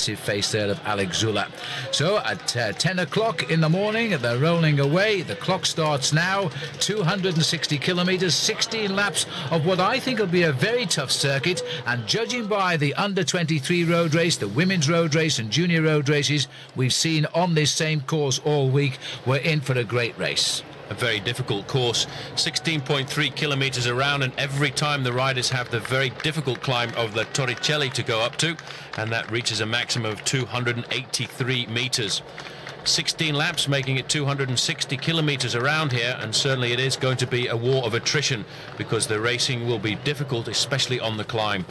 face there of Alex Zula. So at 10 o'clock in the morning, they're rolling away. The clock starts now. 260 kilometres, 16 laps of what I think will be a very tough circuit. And judging by the under-23 road race, the women's road race and junior road races we've seen on this same course all week, we're in for a great race. A very difficult course, 16.3 kilometres around, and every time the riders have the very difficult climb of the Torricelli to go up to, and that reaches a maximum of 283 metres. 16 laps, making it 260 kilometres around here, and certainly it is going to be a war of attrition because the racing will be difficult, especially on the climb.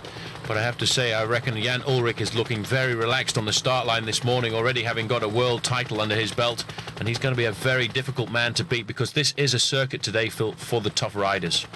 But I have to say, I reckon Jan Ullrich is looking very relaxed on the start line this morning, already having got a world title under his belt, and he's going to be a very difficult man to beat because this is a circuit today for the tough riders.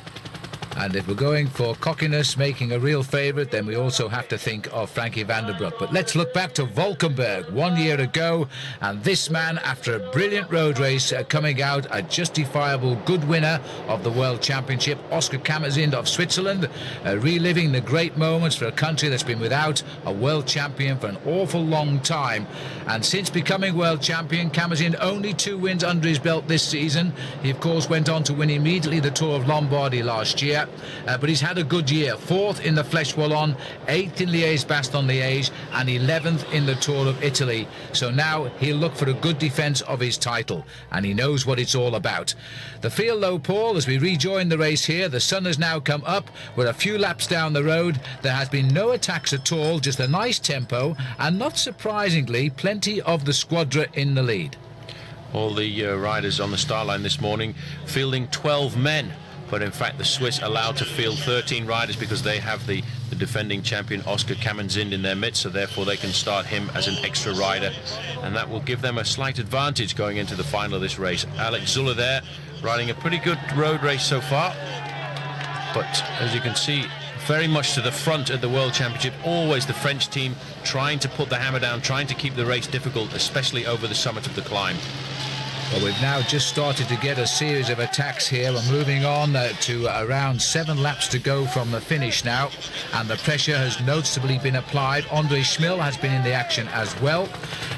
And if we're going for cockiness, making a real favourite, then we also have to think of Frankie van der Broek. But let's look back to Valkenburg 1 year ago, and this man, after a brilliant road race, coming out a justifiable good winner of the World Championship, Oscar Kammerzind of Switzerland, reliving the great moments for a country that's been without a world champion for an awful long time. And since becoming world champion, Kammerzind only 2 wins under his belt this season. He, of course, went on to win immediately the Tour of Lombardy last year. But he's had a good year. 4th in the Flèche Wallonne, 8th in Liège-Bastogne-Liège, and 11th in the Tour of Italy. So now he'll look for a good defence of his title, and he knows what it's all about. The field, though, Paul, as we rejoin the race here, the sun has now come up. We're a few laps down the road. There has been no attacks at all, just a nice tempo, and not surprisingly, plenty of the squadra in the lead. All the riders on the start line this morning fielding 12 men. But in fact, the Swiss allowed to field 13 riders because they have the defending champion Oscar Kammerzind in their midst, so therefore they can start him as an extra rider, and that will give them a slight advantage going into the final of this race. Alex Zula there, riding a pretty good road race so far, but as you can see, very much to the front at the World Championship. Always the French team trying to put the hammer down, trying to keep the race difficult, especially over the summit of the climb. Well, we've now just started to get a series of attacks here. We're moving on to around 7 laps to go from the finish now, and the pressure has noticeably been applied. Andre Schmil has been in the action as well,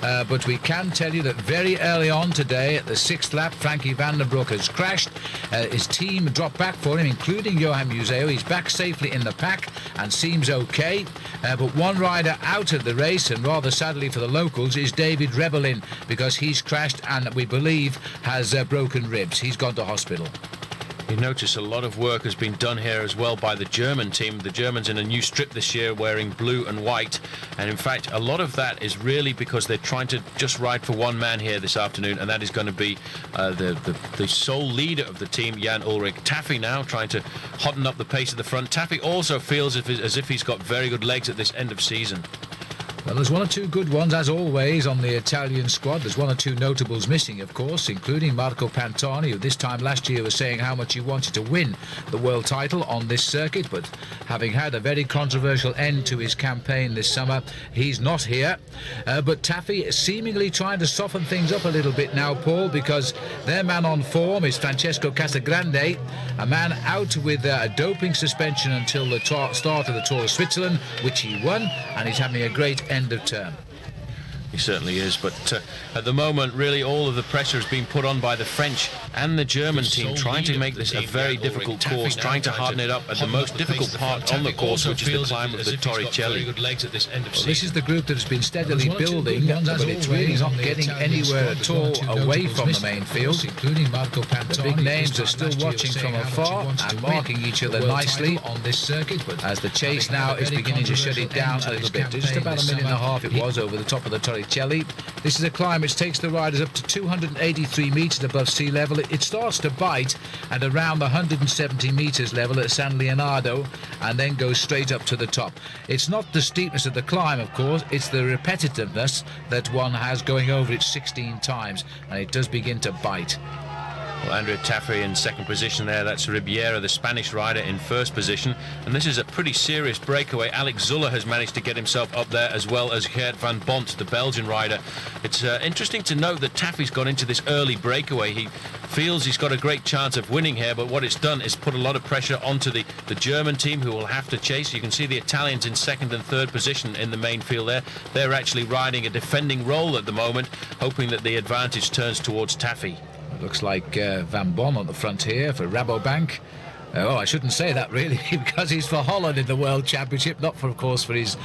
but we can tell you that very early on today at the 6th lap, Frankie van der Broek has crashed. His team dropped back for him, including Johan Museo. He's back safely in the pack and seems okay, but one rider out of the race, and rather sadly for the locals, is David Rebellin, because he's crashed and we believe has broken ribs. He's gone to hospital. You notice a lot of work has been done here as well by the German team. The Germans in a new strip this year wearing blue and white, and in fact a lot of that is really because they're trying to just ride for one man here this afternoon, and that is going to be the sole leader of the team, Jan Ullrich. Taffy now trying to hotten up the pace at the front. Taffy also feels as if he's got very good legs at this end of season. Well, there's 1 or 2 good ones, as always, on the Italian squad. There's 1 or 2 notables missing, of course, including Marco Pantani, who this time last year was saying how much he wanted to win the world title on this circuit, but having had a very controversial end to his campaign this summer, he's not here. But Taffy seemingly trying to soften things up a little bit now, Paul, because their man on form is Francesco Casagrande, a man out with a doping suspension until the start of the Tour of Switzerland, which he won, and he's having a great end of term. He certainly is, but at the moment really all of the pressure is being put on by the French and the German team, trying to make this a very difficult course, trying to harden it up at the most difficult part on the course, which is the climb of the Torricelli. Well, this is the group that has been steadily building, but it's really not getting anywhere at all away from the main field. Including Marco Pantani. The big names are still watching from afar and marking each other nicely on this circuit, but as the chase now is beginning to shut it down a little bit. Just about a minute and a half it was over the top of the Torricelli. This is a climb which takes the riders up to 283 metres above sea level. It starts to bite at around the 170 metres level at San Leonardo and then goes straight up to the top. It's not the steepness of the climb, of course, it's the repetitiveness that one has going over it 16 times, and it does begin to bite. Well, Andrea Taffy in second position there. That's Ribiera, the Spanish rider, in first position. And this is a pretty serious breakaway. Alex Zuller has managed to get himself up there, as well as Geert van Bont, the Belgian rider. It's interesting to note that Taffy's gone into this early breakaway. He feels he's got a great chance of winning here, but what it's done is put a lot of pressure onto the German team, who will have to chase. You can see the Italians in second and third position in the main field there. They're actually riding a defending role at the moment, hoping that the advantage turns towards Taffy. It looks like Van Bon on the front here for Rabobank. Oh, I shouldn't say that really, because he's for Holland in the World Championship, not for, of course, for his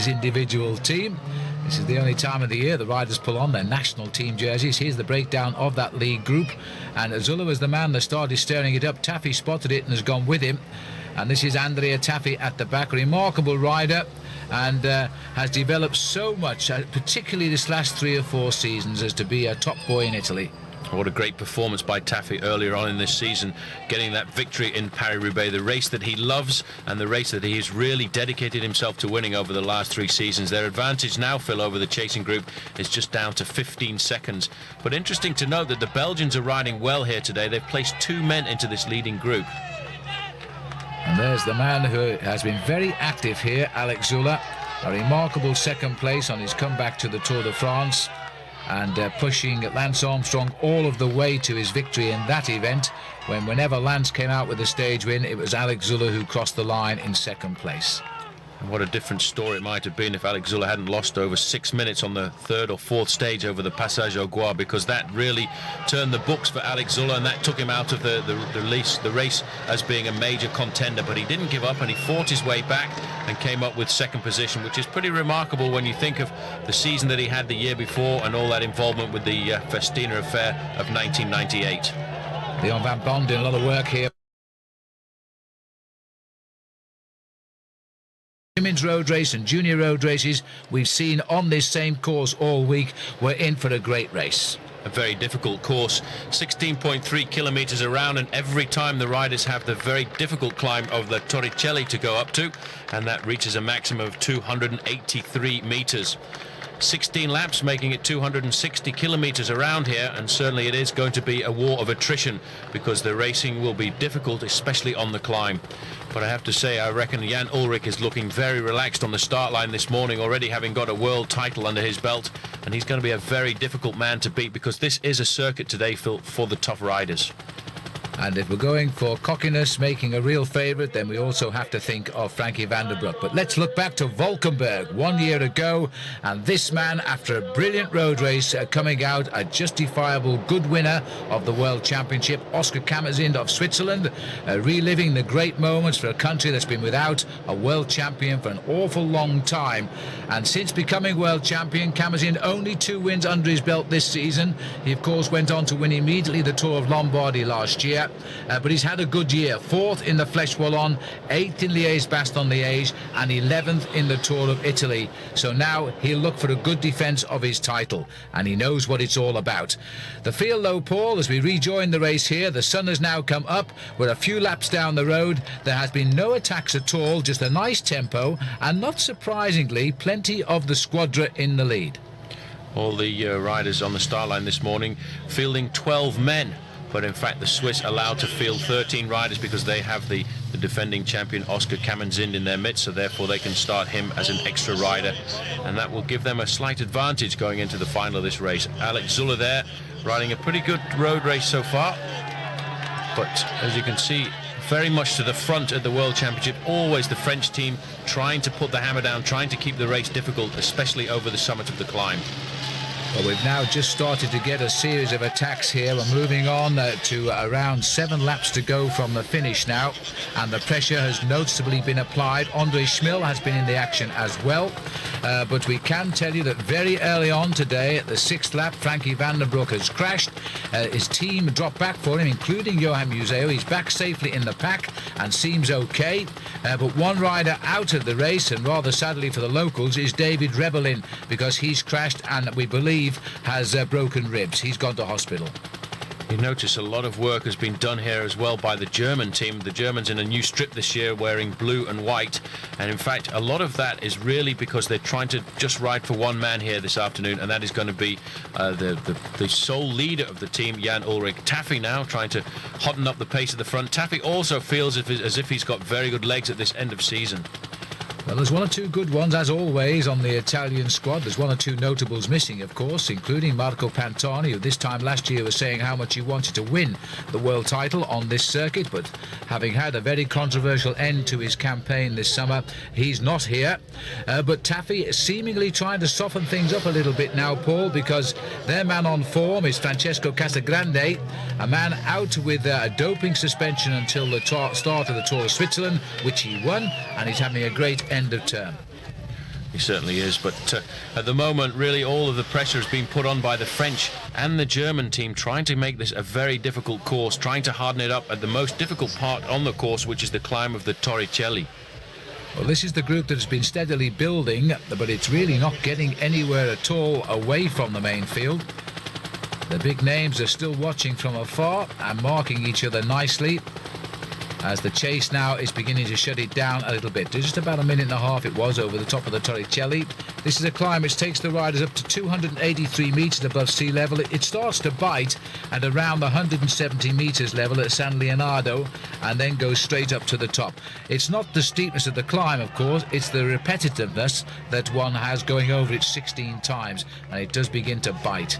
individual team. This is the only time of the year the riders pull on their national team jerseys. Here's the breakdown of that league group. And Zuller was the man that started stirring it up. Taffy spotted it and has gone with him. And this is Andrea Taffy at the back, a remarkable rider, and has developed so much, particularly this last 3 or 4 seasons, as to be a top boy in Italy. What a great performance by Taffy earlier on in this season, getting that victory in Paris-Roubaix, the race that he loves and the race that he has really dedicated himself to winning over the last 3 seasons. Their advantage now, Phil, over the chasing group is just down to 15 seconds. But interesting to note that the Belgians are riding well here today. They've placed 2 men into this leading group. And there's the man who has been very active here, Alex Zuller. A remarkable second place on his comeback to the Tour de France, and pushing Lance Armstrong all of the way to his victory in that event, when whenever Lance came out with a stage win, it was Alex Zuller who crossed the line in second place. And what a different story it might have been if Alex Zuller hadn't lost over 6 minutes on the 3rd or 4th stage over the Passage au Gois, because that really turned the books for Alex Zuller, and that took him out of the race as being a major contender. But he didn't give up, and he fought his way back and came up with second position, which is pretty remarkable when you think of the season that he had the year before and all that involvement with the Festina affair of 1998. Leon Van Bon doing a lot of work here. Women's road race and junior road races we've seen on this same course all week. We're in for a great race. A very difficult course, 16.3 kilometers around, and every time the riders have the very difficult climb of the Torricelli to go up to, and that reaches a maximum of 283 meters. 16 laps, making it 260 kilometers around here, and certainly it is going to be a war of attrition, because the racing will be difficult, especially on the climb. But I have to say, I reckon Jan Ullrich is looking very relaxed on the start line this morning, already having got a world title under his belt, and he's going to be a very difficult man to beat, because this is a circuit today for the tough riders. And if we're going for cockiness, making a real favourite, then we also have to think of Frankie van der Broek. But let's look back to Valkenburg 1 year ago, and this man, after a brilliant road race, coming out a justifiable good winner of the World Championship, Oscar Kammerzind of Switzerland, reliving the great moments for a country that's been without a world champion for an awful long time. And since becoming world champion, Kammerzind only 2 wins under his belt this season. He, of course, went on to win immediately the Tour of Lombardy last year. But he's had a good year. 4th in the Flèche Wallonne, 8th in Liège-Bastogne-Liège, and 11th in the Tour of Italy. So now he'll look for a good defence of his title, and he knows what it's all about. The field, though, Paul, as we rejoin the race here, the sun has now come up. We're a few laps down the road. There has been no attacks at all, just a nice tempo, and not surprisingly, plenty of the Squadra in the lead. All the riders on the start line this morning fielding 12 men. But in fact the Swiss allowed to field 13 riders because they have the defending champion Oscar Kammerzind in their midst, so therefore they can start him as an extra rider, and that will give them a slight advantage going into the final of this race. Alex Zuller there riding a pretty good road race so far, but as you can see, very much to the front at the World Championship. Always the French team trying to put the hammer down, trying to keep the race difficult, especially over the summit of the climb. Well, we've now just started to get a series of attacks here. We're moving on to around 7 laps to go from the finish now, and the pressure has noticeably been applied. Andre Schmil has been in the action as well, but we can tell you that very early on today at the 6th lap, Frankie van der Broek has crashed. His team dropped back for him, including Johan Museo. He's back safely in the pack and seems okay, but one rider out of the race, and rather sadly for the locals, is David Rebellin, because he's crashed and we believe has broken ribs. He's gone to hospital. You notice a lot of work has been done here as well by the German team. The Germans in a new strip this year wearing blue and white, and in fact a lot of that is really because they're trying to just ride for one man here this afternoon, and that is going to be the sole leader of the team, Jan Ulrich. Taffy now trying to hotten up the pace at the front. Taffy also feels as if he's got very good legs at this end of season. Well, there's one or two good ones, as always, on the Italian squad. There's one or two notables missing, of course, including Marco Pantani, who this time last year was saying how much he wanted to win the world title on this circuit, but having had a very controversial end to his campaign this summer, he's not here. But Taffy is seemingly trying to soften things up a little bit now, Paul, because their man on form is Francesco Casagrande, a man out with a doping suspension until the start of the Tour of Switzerland, which he won, and he's having a great end of term. He certainly is, but at the moment really all of the pressure has been put on by the French and the German team, trying to make this a very difficult course, trying to harden it up at the most difficult part on the course, which is the climb of the Torricelli. Well, this is the group that has been steadily building, but it's really not getting anywhere at all away from the main field. The big names are still watching from afar and marking each other nicely, as the chase now is beginning to shut it down a little bit. Just about a minute and a half it was over the top of the Torricelli. This is a climb which takes the riders up to 283 metres above sea level. It starts to bite at around the 170 metres level at San Leonardo and then goes straight up to the top. It's not the steepness of the climb, of course, it's the repetitiveness that one has going over it 16 times, and it does begin to bite.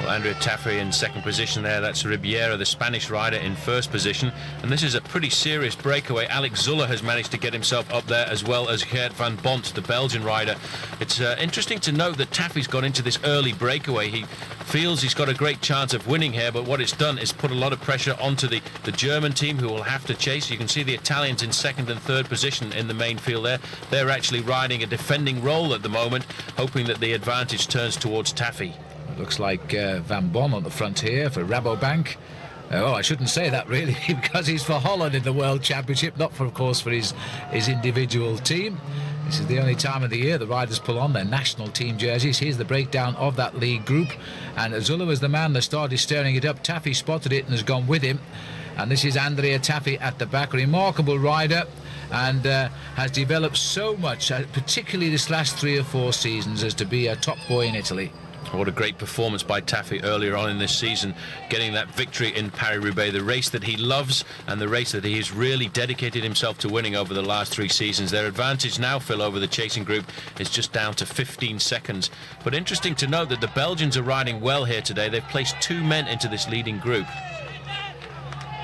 Well, Andrea Taffy in second position there. That's Ribiera, the Spanish rider, in first position. And this is a pretty serious breakaway. Alex Zuller has managed to get himself up there, as well as Geert van Bont, the Belgian rider. It's interesting to note that Taffy's got into this early breakaway. He feels he's got a great chance of winning here, but what it's done is put a lot of pressure onto the German team, who will have to chase. You can see the Italians in second and third position in the main field there. They're actually riding a defending role at the moment, hoping that the advantage turns towards Taffy. Looks like Van Bon on the front here for Rabobank. Oh, I shouldn't say that really, because he's for Holland in the World Championship, not for, of course, for his individual team. This is the only time of the year the riders pull on their national team jerseys. Here's the breakdown of that league group, and Zuller was the man that started stirring it up. Taffy spotted it and has gone with him, and this is Andrea Taffy at the back, a remarkable rider, and has developed so much, particularly this last 3 or 4 seasons, as to be a top boy in Italy. What a great performance by Taffy earlier on in this season, getting that victory in Paris-Roubaix, the race that he loves and the race that he has really dedicated himself to winning over the last 3 seasons. Their advantage now, Phil, over the chasing group is just down to 15 seconds. But interesting to note that the Belgians are riding well here today. They've placed 2 men into this leading group.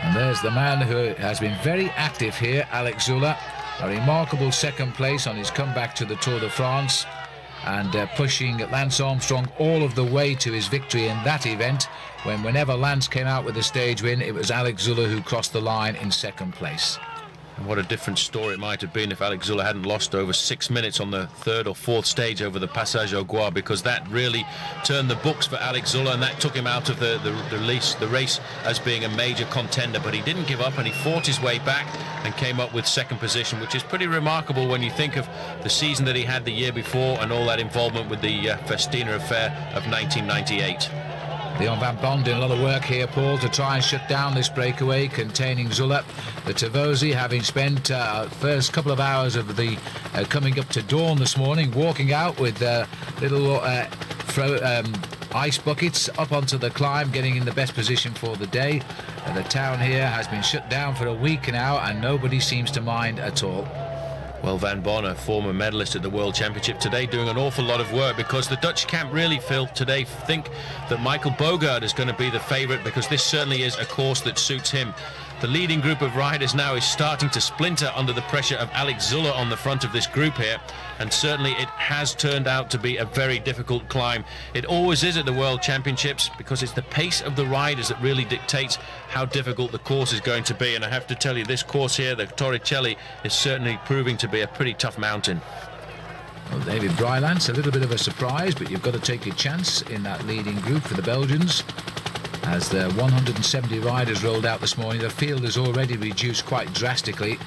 And there's the man who has been very active here, Alex Zuller. A remarkable second place on his comeback to the Tour de France, and pushing Lance Armstrong all of the way to his victory in that event, when whenever Lance came out with a stage win, it was Alex Zuller who crossed the line in second place. And what a different story it might have been if Alex Zuller hadn't lost over 6 minutes on the 3rd or 4th stage over the Passage au Gois, because that really turned the books for Alex Zuller, and that took him out of the race as being a major contender. But he didn't give up, and he fought his way back and came up with second position, which is pretty remarkable when you think of the season that he had the year before and all that involvement with the Festina affair of 1998. Leon Van Bon doing a lot of work here, Paul, to try and shut down this breakaway containing Zuller. The Tavosi, having spent first couple of hours of the coming up to dawn this morning, walking out with little ice buckets up onto the climb, getting in the best position for the day. The town here has been shut down for a week now, and nobody seems to mind at all. Well, Van Bon, a former medalist at the World Championship today, doing an awful lot of work, because the Dutch camp really, Phil, today think that Michael Bogaert is going to be the favourite, because this certainly is a course that suits him. The leading group of riders now is starting to splinter under the pressure of Alex Zuller on the front of this group here, and certainly it has turned out to be a very difficult climb. It always is at the World Championships, because it's the pace of the riders that really dictates how difficult the course is going to be. And I have to tell you, this course here, the Torricelli, is certainly proving to be a pretty tough mountain. Well, David Brylance, a little bit of a surprise, but you've got to take your chance in that leading group for the Belgians. As the 170 riders rolled out this morning, the field is already reduced quite drastically.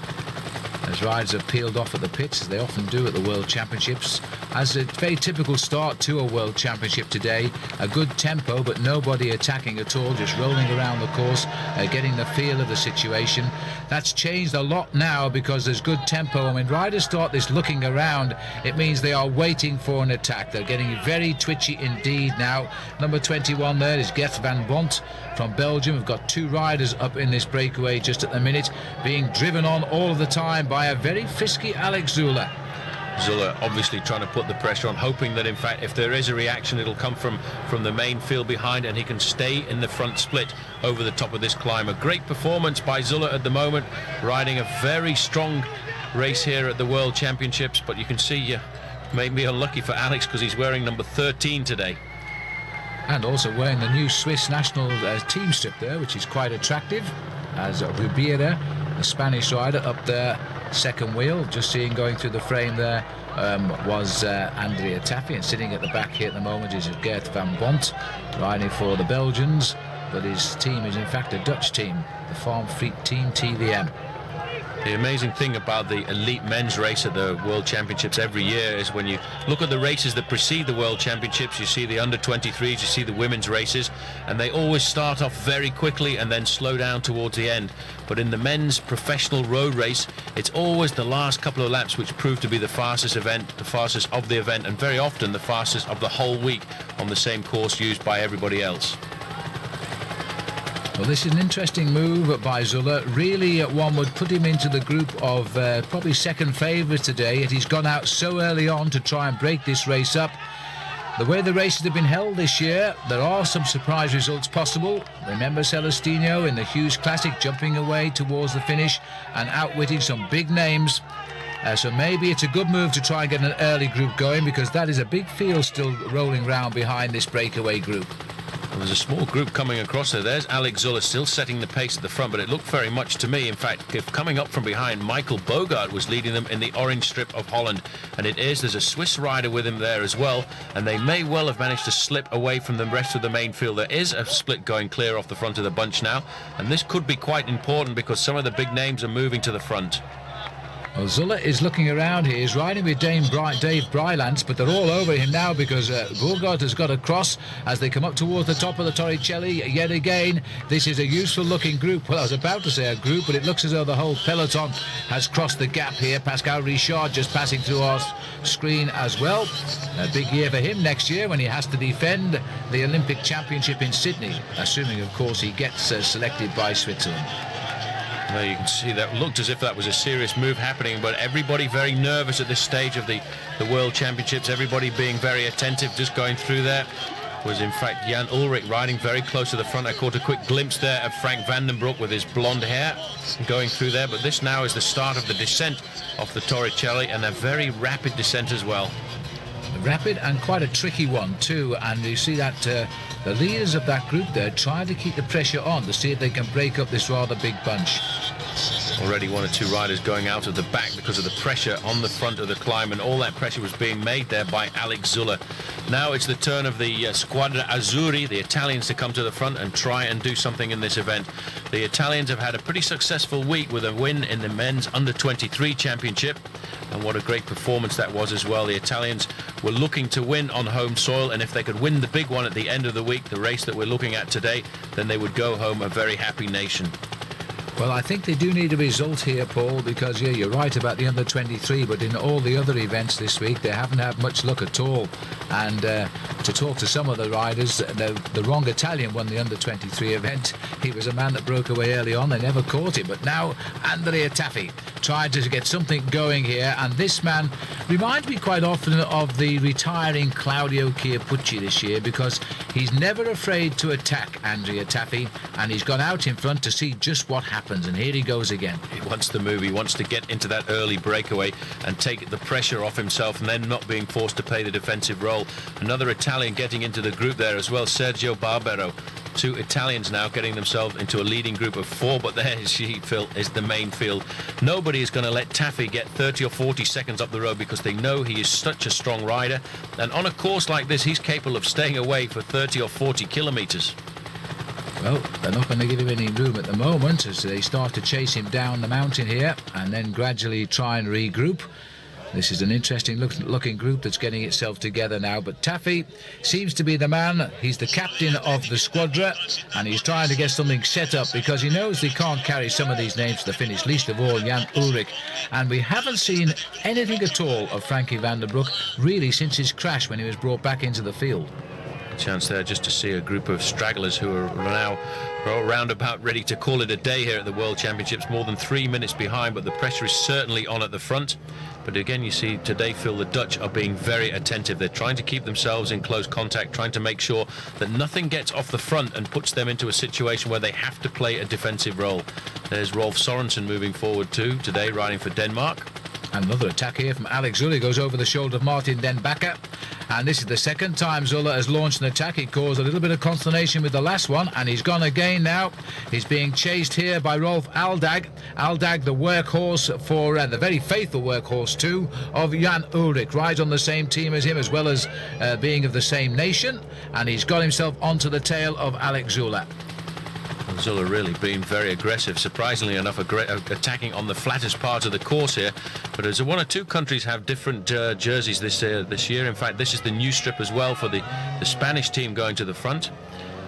as riders have peeled off at the pits, as they often do at the World Championships. As a very typical start to a World Championship today, a good tempo, but nobody attacking at all, just rolling around the course, getting the feel of the situation. That's changed a lot now because there's good tempo, and when riders start this looking around, it means they are waiting for an attack. They're getting very twitchy indeed now. Number 21 there is Gert van Bont from Belgium. We've got 2 riders up in this breakaway just at the minute, being driven on all of the time by a very frisky Alex Zülle. Zülle obviously trying to put the pressure on, hoping that in fact if there is a reaction it'll come from the main field behind, and he can stay in the front split over the top of this climb. A great performance by Zülle at the moment, riding a very strong race here at the World Championships, but you can see you may be unlucky for Alex because he's wearing number 13 today. And also wearing the new Swiss national team strip there, which is quite attractive, as Rouvy, the Spanish rider, up there, second wheel. Just seeing going through the frame there was Andrea Taffy, and sitting at the back here at the moment is Gert van Bont, riding for the Belgians, but his team is in fact a Dutch team, the Farm Fleet Team TVM. The amazing thing about the elite men's race at the World Championships every year is when you look at the races that precede the World Championships, you see the under-23s, you see the women's races, and they always start off very quickly and then slow down towards the end. But in the men's professional road race, it's always the last couple of laps which prove to be the fastest event, the fastest of the event, and very often the fastest of the whole week on the same course used by everybody else. Well, this is an interesting move by Zülle. Really, one would put him into the group of probably second favourites today, yet he's gone out so early on to try and break this race up. The way the races have been held this year, there are some surprise results possible. Remember Celestino in the Hughes Classic jumping away towards the finish and outwitting some big names. So maybe it's a good move to try and get an early group going, because that is a big field still rolling round behind this breakaway group. Well, there's a small group coming across there. There's Alex Zülle still setting the pace at the front, but it looked very much to me, in fact, if coming up from behind, Michael Bogart was leading them in the orange strip of Holland. And there's a Swiss rider with him there as well, and they may well have managed to slip away from the rest of the main field. There is a split going clear off the front of the bunch now, and this could be quite important because some of the big names are moving to the front. Well, Zülle is looking around here. He's riding with Dave Brylance, but they're all over him now because Bogart has got across as they come up towards the top of the Torricelli yet again. This is a useful looking group. Well, I was about to say a group, but it looks as though the whole peloton has crossed the gap here. Pascal Richard just passing through our screen as well. A big year for him next year when he has to defend the Olympic Championship in Sydney, assuming, of course, he gets selected by Switzerland. There you can see that looked as if that was a serious move happening, but everybody very nervous at this stage of the World Championships, everybody being very attentive. Just going through there was in fact Jan Ullrich riding very close to the front. I caught a quick glimpse there of Frank Vandenbroek with his blonde hair going through there, but this now is the start of the descent off the Torricelli, and a very rapid descent as well. Rapid and quite a tricky one too, and you see that the leaders of that group there trying to keep the pressure on to see if they can break up this rather big bunch. Already one or two riders going out of the back because of the pressure on the front of the climb, and all that pressure was being made there by Alex Zülle. Now it's the turn of the Squadra Azzurri, the Italians, to come to the front and try and do something in this event. The Italians have had a pretty successful week with a win in the men's under-23 championship, and what a great performance that was as well. The Italians were looking to win on home soil, and if they could win the big one at the end of the week, the race that we're looking at today, then they would go home a very happy nation. Well, I think they do need a result here, Paul, because, yeah, you're right about the under-23, but in all the other events this week, they haven't had much luck at all. And to talk to some of the riders, the wrong Italian won the under-23 event. He was a man that broke away early on. They never caught him. But now Andrea Taffy tried to get something going here, and this man reminds me quite often of the retiring Claudio Chiappucci this year, because he's never afraid to attack Andrea Taffy, and he's gone out in front to see just what happens. And here he goes again. He wants to move. He wants to get into that early breakaway and take the pressure off himself, and then not being forced to play the defensive role. Another Italian getting into the group there as well, Sergio Barbero. Two Italians now getting themselves into a leading group of four, but there is the main field. Nobody is going to let Taffy get 30 or 40 seconds up the road, because they know he is such a strong rider, and on a course like this he's capable of staying away for 30 or 40 kilometers. Well, they're not going to give him any room at the moment as they start to chase him down the mountain here and then gradually try and regroup. This is an interesting looking group that's getting itself together now, but Taffy seems to be the man. He's the captain of the squadron, and he's trying to get something set up because he knows they can't carry some of these names to the finish, least of all Jan Ullrich. And we haven't seen anything at all of Frankie van der Broek really since his crash when he was brought back into the field. Chance there just to see a group of stragglers who are now roundabout ready to call it a day here at the World Championships. More than 3 minutes behind, but the pressure is certainly on at the front. But again, you see today, Phil, the Dutch are being very attentive. They're trying to keep themselves in close contact, trying to make sure that nothing gets off the front and puts them into a situation where they have to play a defensive role. There's Rolf Sorensen moving forward too today, riding for Denmark. Another attack here from Alex Zulle, goes over the shoulder of Martin Den Bakker. And this is the second time Zulle has launched an attack. He caused a little bit of consternation with the last one, and he's gone again now. He's being chased here by Rolf Aldag. Aldag, the workhorse for the very faithful workhorse too of Jan Ullrich, rides on the same team as him as well as being of the same nation, and he's got himself onto the tail of Alex Zulle. Zulle really being very aggressive, surprisingly enough, attacking on the flattest part of the course here. But as one or two countries have different jerseys this year. In fact, this is the new strip as well for the Spanish team going to the front.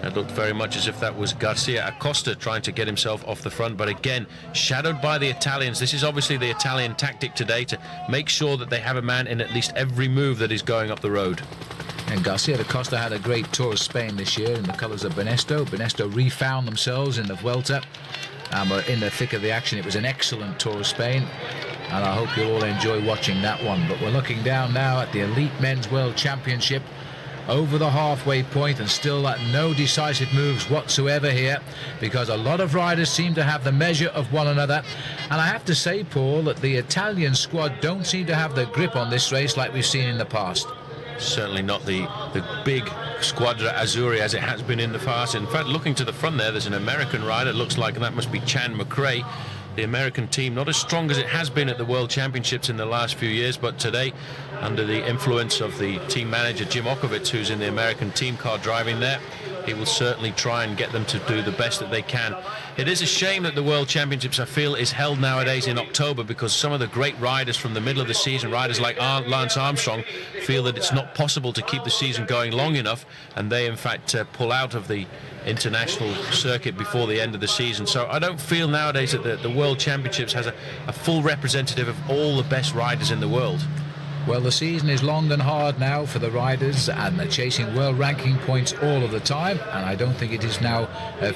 It looked very much as if that was Garcia Acosta trying to get himself off the front, but again shadowed by the Italians. This is obviously the Italian tactic today, to make sure that they have a man in at least every move that is going up the road. And Garcia Acosta had a great Tour of Spain this year in the colours of Benesto. Benesto refound themselves in the Vuelta and were in the thick of the action. It was an excellent Tour of Spain, and I hope you'll all enjoy watching that one. But we're looking down now at the Elite Men's World Championship, over the halfway point, and still no decisive moves whatsoever here, because a lot of riders seem to have the measure of one another. And I have to say, Paul, that the Italian squad don't seem to have the grip on this race like we've seen in the past. Certainly not the big Squadra Azzurri as it has been in the past. In fact, looking to the front there, there's an American rider. It looks like that must be Chan McRae. The American team not as strong as it has been at the World Championships in the last few years, but today, under the influence of the team manager Jim Okovitz, who's in the American team car driving there, he will certainly try and get them to do the best that they can. It is a shame that the World Championships, I feel, is held nowadays in October, because some of the great riders from the middle of the season, riders like Lance Armstrong, feel that it's not possible to keep the season going long enough, and they in fact pull out of the international circuit before the end of the season. So I don't feel nowadays that the World Championships has a full representative of all the best riders in the world. Well, the season is long and hard now for the riders, and they're chasing world ranking points all of the time, and I don't think it is now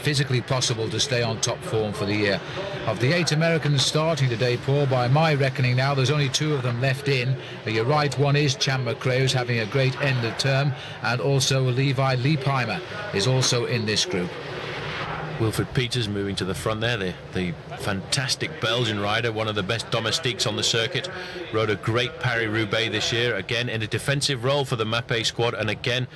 physically possible to stay on top form for the year. Of the 8 Americans starting today, Paul, by my reckoning now, there's only 2 of them left in. But you're right, one is Chan McRae, who's having a great end of term, and also Levi Leipheimer is also in this group. Wilfred Peters moving to the front there, the fantastic Belgian rider, one of the best domestiques on the circuit, rode a great Paris-Roubaix this year, again in a defensive role for the Mapei squad, and again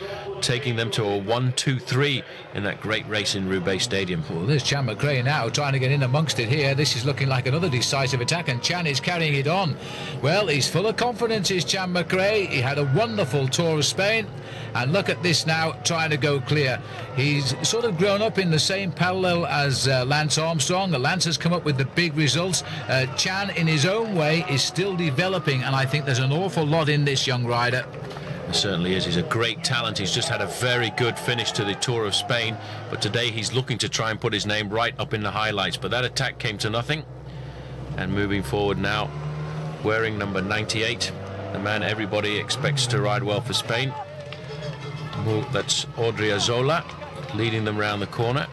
taking them to a 1-2-3 in that great race in Roubaix Stadium. Well, there's Chan McRae now trying to get in amongst it here. This is looking like another decisive attack, and Chan is carrying it on. Well, he's full of confidence, is Chan McRae. He had a wonderful Tour of Spain, and look at this now, trying to go clear. He's sort of grown up in the same parallel as Lance Armstrong. Lance has come up with the big results. Chan, in his own way, is still developing, and I think there's an awful lot in this young rider. It certainly is. He's a great talent. He's just had a very good finish to the Tour of Spain, but today he's looking to try and put his name right up in the highlights. But that attack came to nothing. And moving forward now, wearing number 98, the man everybody expects to ride well for Spain. Well, that's Odriozola, leading them round the corner.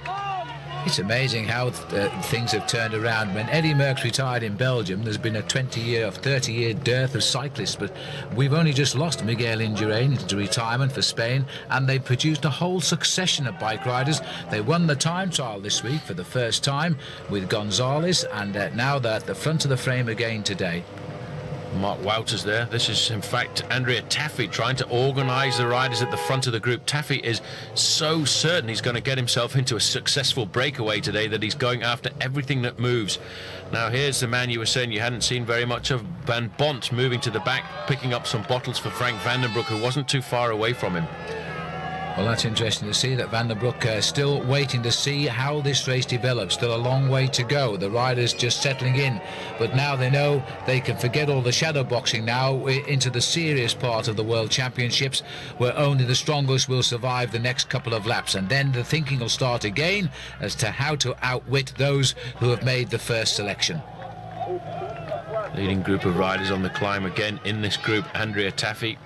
It's amazing how things have turned around. When Eddie Merckx retired in Belgium, there's been a 20-year or 30-year dearth of cyclists, but we've only just lost Miguel Indurain into retirement for Spain, and they produced a whole succession of bike riders. They won the time trial this week for the first time with Gonzalez, and now they're at the front of the frame again today. Mark Wouters there. This is in fact Andrea Taffy trying to organise the riders at the front of the group. Taffy is so certain he's going to get himself into a successful breakaway today that he's going after everything that moves. Now here's the man you were saying you hadn't seen very much of, Van Bont, moving to the back, picking up some bottles for Frank van den Broek, who wasn't too far away from him. Well, that's interesting to see that Van der Broek still waiting to see how this race develops. Still a long way to go. The riders just settling in, but now they know they can forget all the shadow boxing now into the serious part of the World Championships, where only the strongest will survive the next couple of laps, and then the thinking will start again as to how to outwit those who have made the first selection. Leading group of riders on the climb again in this group: Andrea Taffy,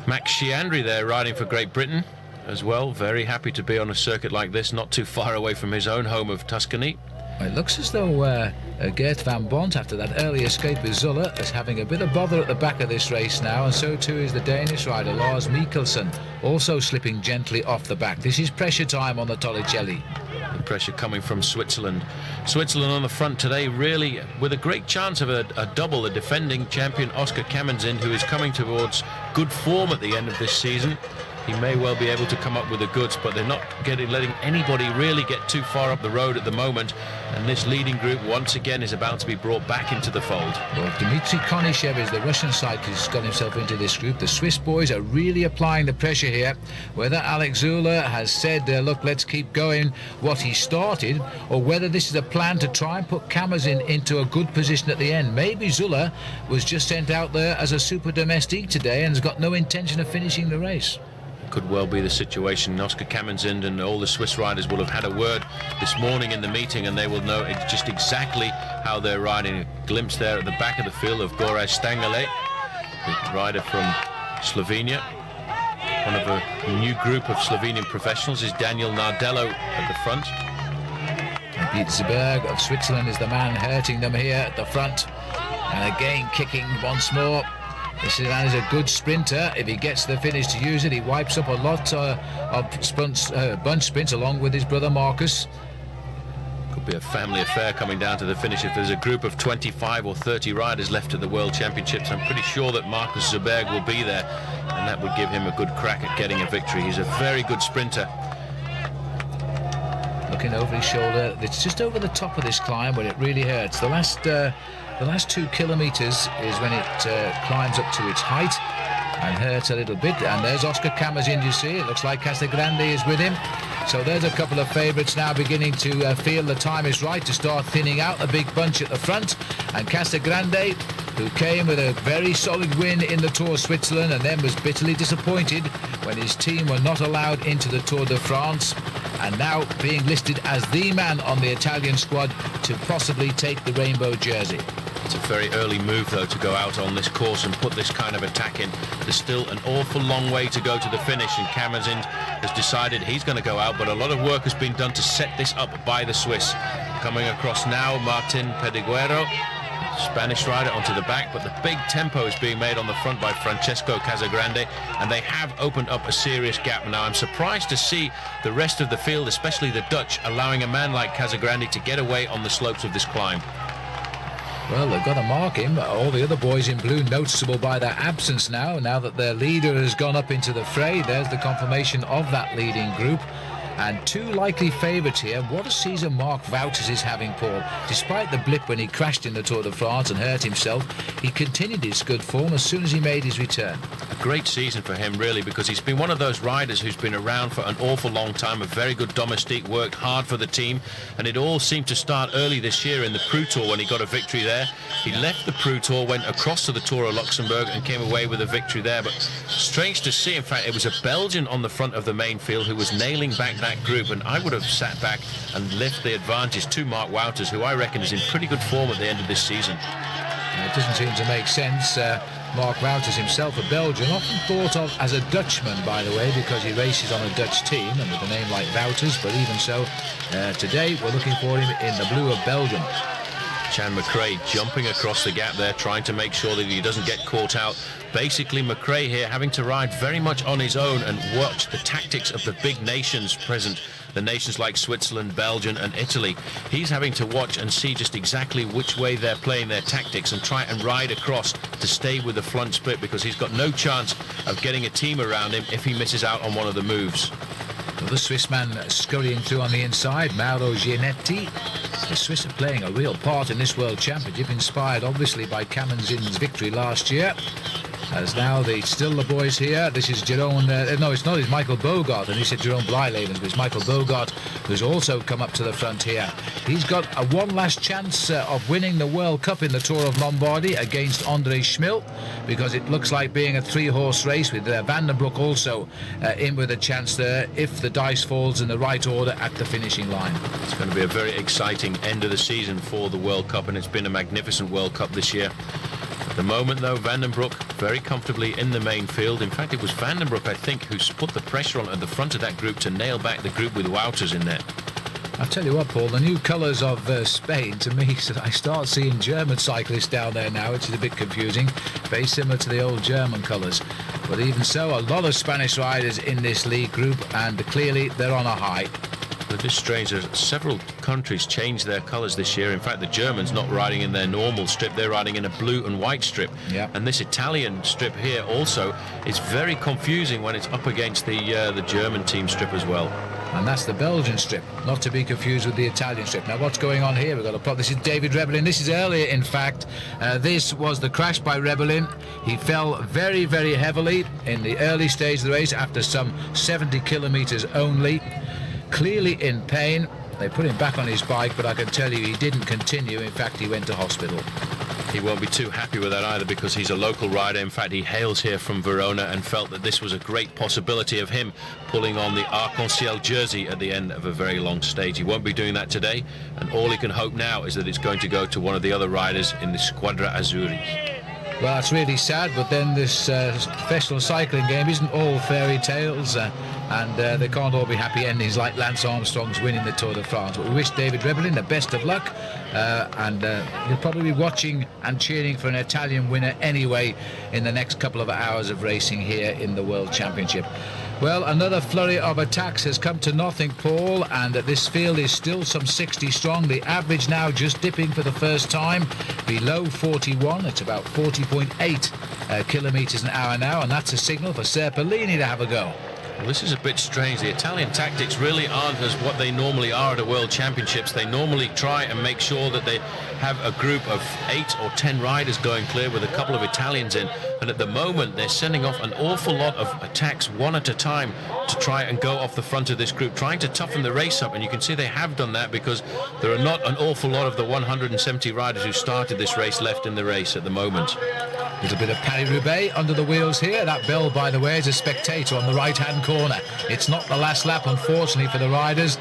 Max Chiandri there riding for Great Britain as well. Very happy to be on a circuit like this, not too far away from his own home of Tuscany. It looks as though Geert van Bont, after that early escape with Zuller, is having a bit of bother at the back of this race now, and so too is the Danish rider Lars Mikkelsen, also slipping gently off the back. This is pressure time on the Torricelli. The pressure coming from Switzerland. Switzerland on the front today, really with a great chance of a double. The defending champion Oscar Kamenzin, who is coming towards good form at the end of this season. He may well be able to come up with the goods, but they're not letting anybody really get too far up the road at the moment. And this leading group once again is about to be brought back into the fold. Well, Dmitry Konishev is the Russian cyclist who's got himself into this group. The Swiss boys are really applying the pressure here. Whether Alex Zuller has said, look, let's keep going what he started, or whether this is a plan to try and put Kamenzin into a good position at the end. Maybe Zuller was just sent out there as a super domestique today and has got no intention of finishing the race. Could well be the situation. Oscar Kamenzin and all the Swiss riders will have had a word this morning in the meeting, and they will know just exactly how they're riding. A glimpse there at the back of the field of Gorazd Stangele, the rider from Slovenia. One of a new group of Slovenian professionals is Daniel Nardello at the front. Piet Zberg of Switzerland is the man hurting them here at the front, and again kicking once more. This man is a good sprinter. If he gets to the finish to use it, he wipes up a lot of bunch sprints along with his brother Marcus. Could be a family affair coming down to the finish. If there's a group of 25 or 30 riders left at the World Championships, I'm pretty sure that Marcus Zberg will be there, and that would give him a good crack at getting a victory. He's a very good sprinter. Looking over his shoulder, it's just over the top of this climb where it really hurts. The last 2 kilometers is when it climbs up to its height and hurts a little bit. And there's Oscar Kamenzin, you see. It looks like Casagrande is with him. So there's a couple of favourites now beginning to feel the time is right to start thinning out the big bunch at the front. And Casagrande, who came with a very solid win in the Tour of Switzerland and then was bitterly disappointed when his team were not allowed into the Tour de France, and now being listed as the man on the Italian squad to possibly take the rainbow jersey. It's a very early move, though, to go out on this course and put this kind of attack in. There's still an awful long way to go to the finish, and Kamenzin has decided he's going to go out, but a lot of work has been done to set this up by the Swiss. Coming across now, Martin Pediguero, Spanish rider, onto the back, but the big tempo is being made on the front by Francesco Casagrande, and they have opened up a serious gap. Now, I'm surprised to see the rest of the field, especially the Dutch, allowing a man like Casagrande to get away on the slopes of this climb. Well, they've got to mark him. All the other boys in blue noticeable by their absence now that their leader has gone up into the fray. There's the confirmation of that leading group. And 2 likely favourites here. What a season Mark Wouters is having, Paul. Despite the blip when he crashed in the Tour de France and hurt himself, he continued his good form as soon as he made his return. A great season for him, really, because he's been one of those riders who's been around for an awful long time, a very good domestique, worked hard for the team, and it all seemed to start early this year in the Preux Tour when he got a victory there. He left the Preux Tour, went across to the Tour of Luxembourg and came away with a victory there. But strange to see, in fact, it was a Belgian on the front of the main field who was nailing back that group, and I would have sat back and left the advantage to Mark Wouters, who I reckon is in pretty good form at the end of this season. It doesn't seem to make sense. Mark Wouters himself, a Belgian, often thought of as a Dutchman, by the way, because he races on a Dutch team and with a name like Wouters, but even so, today we're looking for him in the blue of Belgium. Chan McRae jumping across the gap there, trying to make sure that he doesn't get caught out. Basically, McRae here having to ride very much on his own and watch the tactics of the big nations present, the nations like Switzerland, Belgium and Italy. He's having to watch and see just exactly which way they're playing their tactics and try and ride across to stay with the front split, because he's got no chance of getting a team around him if he misses out on one of the moves. The Swiss man scurrying through on the inside, Mauro Gianetti. The Swiss are playing a real part in this World Championship, inspired obviously by Kamenzin's victory last year. As now still the boys here. This is Jerome, no, it's not, it's Michael Bogart, and he said Jerome Blylavens, but it's Michael Bogart who's also come up to the front here. He's got a one last chance of winning the World Cup in the Tour of Lombardy against Andre Schmidt, because it looks like being a 3-horse race with Van den Broek also in with a chance there if the dice falls in the right order at the finishing line. It's going to be a very exciting end of the season for the World Cup, and it's been a magnificent World Cup this year. At the moment, though, Van den Broek very comfortably in the main field. In fact, it was Van den Broek, I think, who put the pressure on at the front of that group to nail back the group with Wouters in there. I'll tell you what, Paul, the new colours of Spain, to me, I start seeing German cyclists down there now, which is a bit confusing. Very similar to the old German colours. But even so, a lot of Spanish riders in this league group, and clearly they're on a high. It's just strange. Several countries changed their colours this year. In fact, the Germans not riding in their normal strip, they're riding in a blue and white strip. Yeah. And this Italian strip here also is very confusing when it's up against the German team strip as well. And that's the Belgian strip, not to be confused with the Italian strip. Now, what's going on here? We've got a plot. This is David Rebellin. This is earlier, in fact. This was the crash by Rebellin. He fell very, very heavily in the early stage of the race after some 70 kilometres only. Clearly in pain. They put him back on his bike, but I can tell you he didn't continue. In fact, he went to hospital. He won't be too happy with that either, because he's a local rider. In fact, he hails here from Verona and felt that this was a great possibility of him pulling on the Arc-en-Ciel jersey at the end of a very long stage. He won't be doing that today, and all he can hope now is that it's going to go to one of the other riders in the Squadra Azzurri. Well, it's really sad, but then this professional cycling game isn't all fairy tales, and they can't all be happy endings like Lance Armstrong's winning the Tour de France. But we wish David Rebellin the best of luck, and you'll probably be watching and cheering for an Italian winner anyway in the next couple of hours of racing here in the World Championship. Well, another flurry of attacks has come to nothing, Paul, and this field is still some 60 strong. The average now just dipping for the first time below 41. It's about 40.8 kilometres an hour now, and that's a signal for Serpellini to have a go. Well, this is a bit strange. The Italian tactics really aren't as what they normally are at a World Championships. They normally try and make sure that they have a group of 8 or 10 riders going clear with a couple of Italians in. And at the moment, they're sending off an awful lot of attacks one at a time to try and go off the front of this group, trying to toughen the race up. And you can see they have done that, because there are not an awful lot of the 170 riders who started this race left in the race at the moment. A little bit of Paris-Roubaix under the wheels here. That bell, by the way, is a spectator on the right-hand corner. It's not the last lap, unfortunately, for the riders.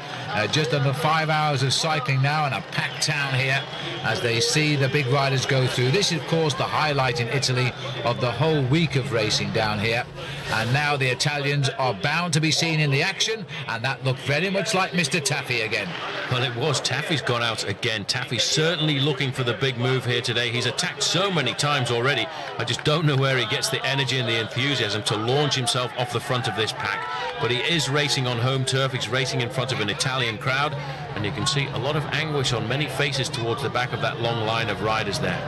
Just under 5 hours of cycling now, and a packed town here as they see the big riders go through. This is, of course, the highlight in Italy of the whole week of racing down here. And now the Italians are bound to be seen in the action, and that looked very much like Mr. Taffy again. Well, it was. Taffy's gone out again. Taffy's certainly looking for the big move here today. He's attacked so many times already. I just don't know where he gets the energy and the enthusiasm to launch himself off the front of this pack. But he is racing on home turf. He's racing in front of an Italian crowd, and you can see a lot of anguish on many faces towards the back of that long line of riders there.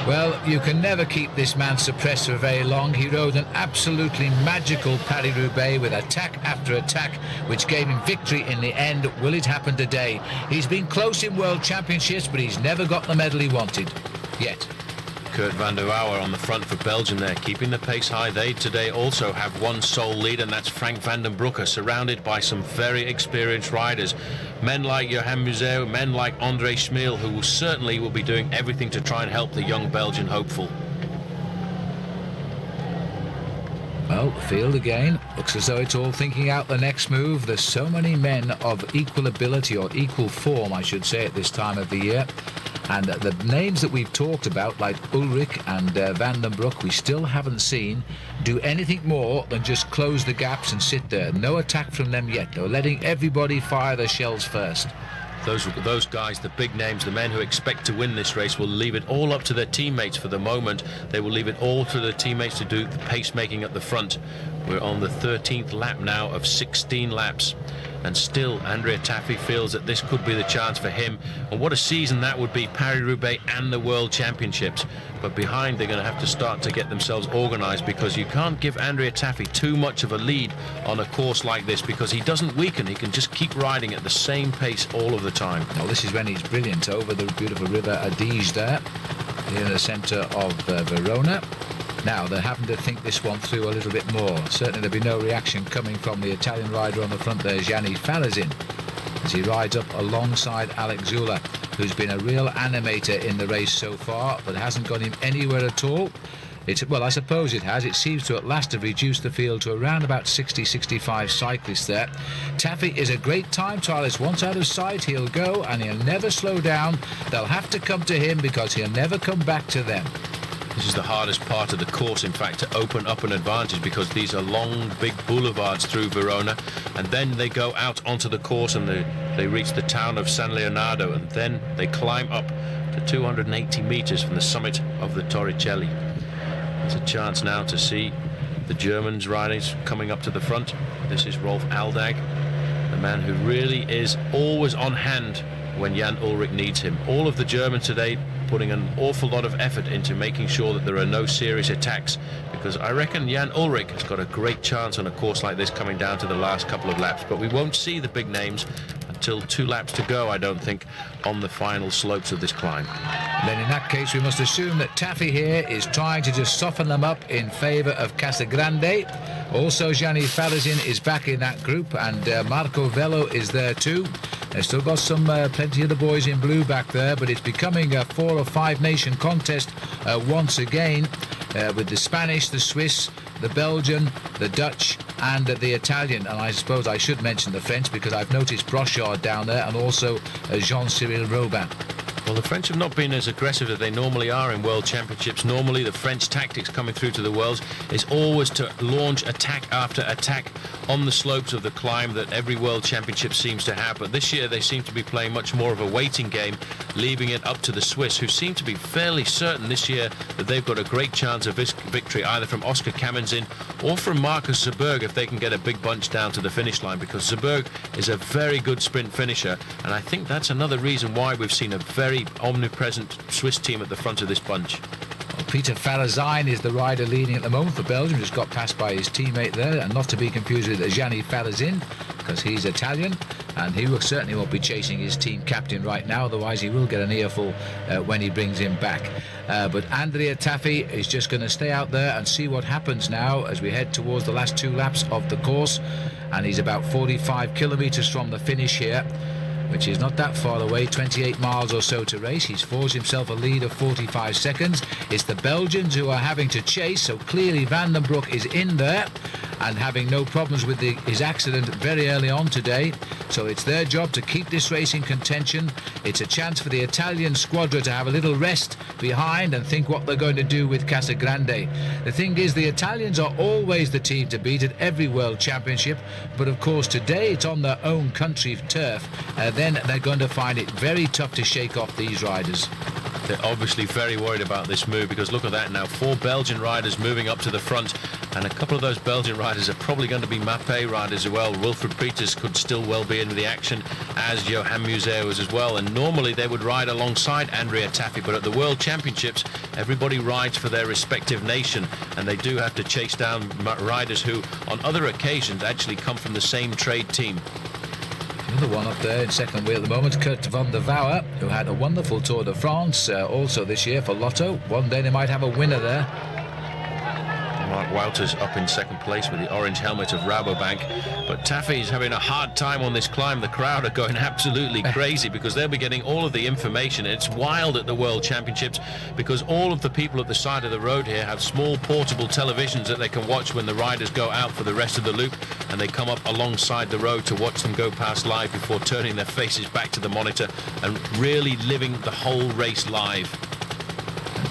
Well, you can never keep this man suppressed for very long. He rode an absolutely magical Paris-Roubaix with attack after attack, which gave him victory in the end. Will it happen today? He's been close in World Championships, but he's never got the medal he wanted. Yet. Kurt van der Wouwer on the front for Belgium there, keeping the pace high. They today also have one sole lead, and that's Frank van den Broek, surrounded by some very experienced riders. Men like Johan Museeuw, men like Andre Schmidt, who certainly will be doing everything to try and help the young Belgian hopeful. Well, the field again looks as though it's all thinking out the next move. There's so many men of equal ability, or equal form, I should say, at this time of the year. And the names that we've talked about, like Ulrich and Van den Broek, we still haven't seen do anything more than just close the gaps and sit there. No attack from them yet. They're letting everybody fire their shells first. Those guys, the big names, the men who expect to win this race, will leave it all up to their teammates for the moment. They will leave it all to their teammates to do the pace-making at the front. We're on the 13th lap now of 16 laps. And still, Andrea Taffy feels that this could be the chance for him. And what a season that would be, Paris-Roubaix and the World Championships. But behind, they're going to have to start to get themselves organised, because you can't give Andrea Taffy too much of a lead on a course like this, because he doesn't weaken. He can just keep riding at the same pace all of the time. Well, this is when he's brilliant over the beautiful river Adige there, in the centre of Verona. Now they're having to think this one through a little bit more. Certainly there'll be no reaction coming from the Italian rider on the front there, Gianni Falazin, as he rides up alongside Alex Zula, who's been a real animator in the race so far, but hasn't got him anywhere at all. Well, I suppose it has. It seems to at last have reduced the field to around about 60-65 cyclists there. Taffy is a great time trialist. Once out of sight, he'll go and he'll never slow down. They'll have to come to him because he'll never come back to them. This is the hardest part of the course, in fact, to open up an advantage, because these are long, big boulevards through Verona, and then they go out onto the course and they reach the town of San Leonardo, and then they climb up to 280 meters from the summit of the Torricelli. There's a chance now to see the Germans riders coming up to the front. This is Rolf Aldag, the man who really is always on hand when Jan Ullrich needs him. All of the Germans today putting an awful lot of effort into making sure that there are no serious attacks, because I reckon Jan Ullrich has got a great chance on a course like this coming down to the last couple of laps, but we won't see the big names until 2 laps to go, I don't think, on the final slopes of this climb. Then in that case we must assume that Taffy here is trying to just soften them up in favour of Casagrande. Also Gianni Falazin is back in that group, and Marco Velo is there too. They've still got some plenty of the boys in blue back there, but it's becoming a 4 or 5 nation contest once again, with the Spanish, the Swiss, the Belgian, the Dutch and the Italian, and I suppose I should mention the French because I've noticed Brochard down there, and also Jean-Cyril Robin. Well, the French have not been as aggressive as they normally are in World Championships. Normally, the French tactics coming through to the Worlds is always to launch attack after attack on the slopes of the climb that every World Championship seems to have. But this year, they seem to be playing much more of a waiting game, leaving it up to the Swiss, who seem to be fairly certain this year that they've got a great chance of victory, either from Oscar Kamenzin or from Marcus Zerberg, if they can get a big bunch down to the finish line, because Zerberg is a very good sprint finisher, and I think that's another reason why we've seen a very omnipresent Swiss team at the front of this bunch. Well, Peter Falazin is the rider leading at the moment for Belgium, just got passed by his teammate there, and not to be confused with Gianni Falazin, because he's Italian, and he certainly won't be chasing his team captain right now, otherwise he will get an earful when he brings him back. But Andrea Taffy is just going to stay out there and see what happens now as we head towards the last 2 laps of the course, and he's about 45 kilometers from the finish here, which is not that far away, 28 miles or so to race. He's forged himself a lead of 45 seconds. It's the Belgians who are having to chase, so clearly Van den Broek is in there and having no problems with his accident very early on today. So it's their job to keep this race in contention. It's a chance for the Italian squadra to have a little rest behind and think what they're going to do with Casagrande. The thing is, the Italians are always the team to beat at every World Championship, but of course today it's on their own country turf. Then they're going to find it very tough to shake off these riders. They're obviously very worried about this move, because look at that now, 4 Belgian riders moving up to the front, and a couple of those Belgian riders are probably going to be Mappé riders as well. Wilfried Peters could still well be in the action, as Johan Museeuw is as well, and normally they would ride alongside Andrea Taffy, but at the World Championships everybody rides for their respective nation, and they do have to chase down riders who on other occasions actually come from the same trade team. Another one up there in second wheel at the moment, Kurt van der Wouwer, who had a wonderful Tour de France also this year for Lotto. One day they might have a winner there. Mark Wouters up in second place with the orange helmet of Rabobank, but Taffy's having a hard time on this climb. The crowd are going absolutely crazy because they'll be getting all of the information. It's wild at the World Championships because all of the people at the side of the road here have small portable televisions that they can watch when the riders go out for the rest of the loop, and they come up alongside the road to watch them go past live before turning their faces back to the monitor and really living the whole race live.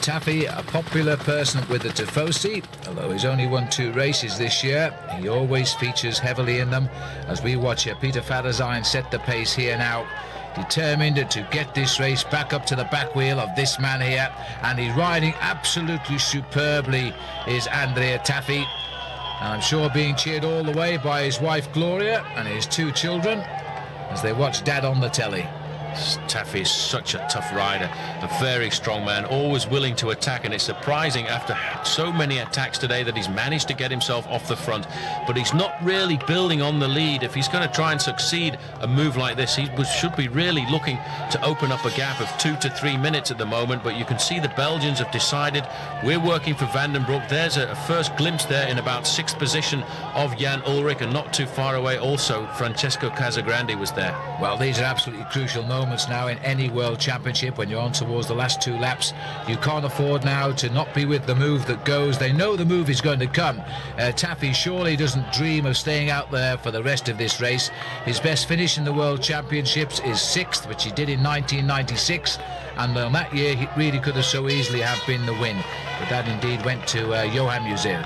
Taffy, a popular person with the Tifosi, although he's only won 2 races this year, he always features heavily in them. As we watch Peter Falazin set the pace here now, determined to get this race back up to the back wheel of this man here, and he's riding absolutely superbly is Andrea Taffy, and I'm sure being cheered all the way by his wife Gloria and his 2 children as they watch Dad on the telly. Taffy is such a tough rider, a very strong man, always willing to attack, and it's surprising after so many attacks today that he's managed to get himself off the front, but he's not really building on the lead. If he's going to try and succeed a move like this, he should be really looking to open up a gap of 2 to 3 minutes at the moment. But you can see the Belgians have decided we're working for Van den Broek. There's a first glimpse there in about 6th position of Jan Ullrich, and not too far away also Francesco Casagrande was there. Well, these are absolutely crucial moments now in any World Championship. When you're on towards the last 2 laps, you can't afford now to not be with the move that goes. They know the move is going to come. Taffy surely doesn't dream of staying out there for the rest of this race. His best finish in the World Championships is 6th, which he did in 1996, and on that year he really could have so easily have been the win, but that indeed went to Johan Museeuw.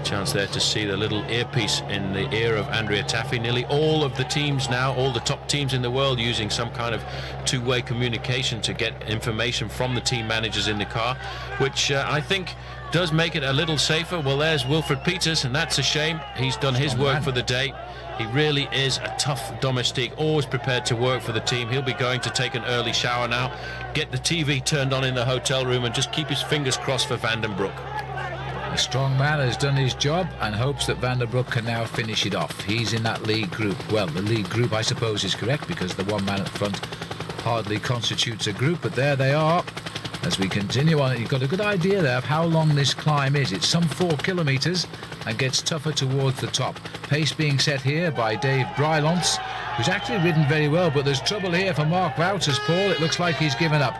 Chance there to see the little earpiece in the ear of Andrea Taffy. Nearly all of the teams now, all the top teams in the world, using some kind of two-way communication to get information from the team managers in the car, which I think does make it a little safer. Well, there's Wilfred Peters, and that's a shame. He's done his work for the day. He really is a tough domestique, always prepared to work for the team. He'll be going to take an early shower now, get the TV turned on in the hotel room, and just keep his fingers crossed for Van den Broek. A strong man has done his job and hopes that Van den Broek can now finish it off. He's in that lead group. Well, the lead group, I suppose, is correct, because the one man at the front hardly constitutes a group, but there they are. As we continue on, you've got a good idea there of how long this climb is. It's some 4 kilometres and gets tougher towards the top. Pace being set here by Dave Brylants, who's actually ridden very well, but there's trouble here for Mark Wouters, Paul. It looks like he's given up.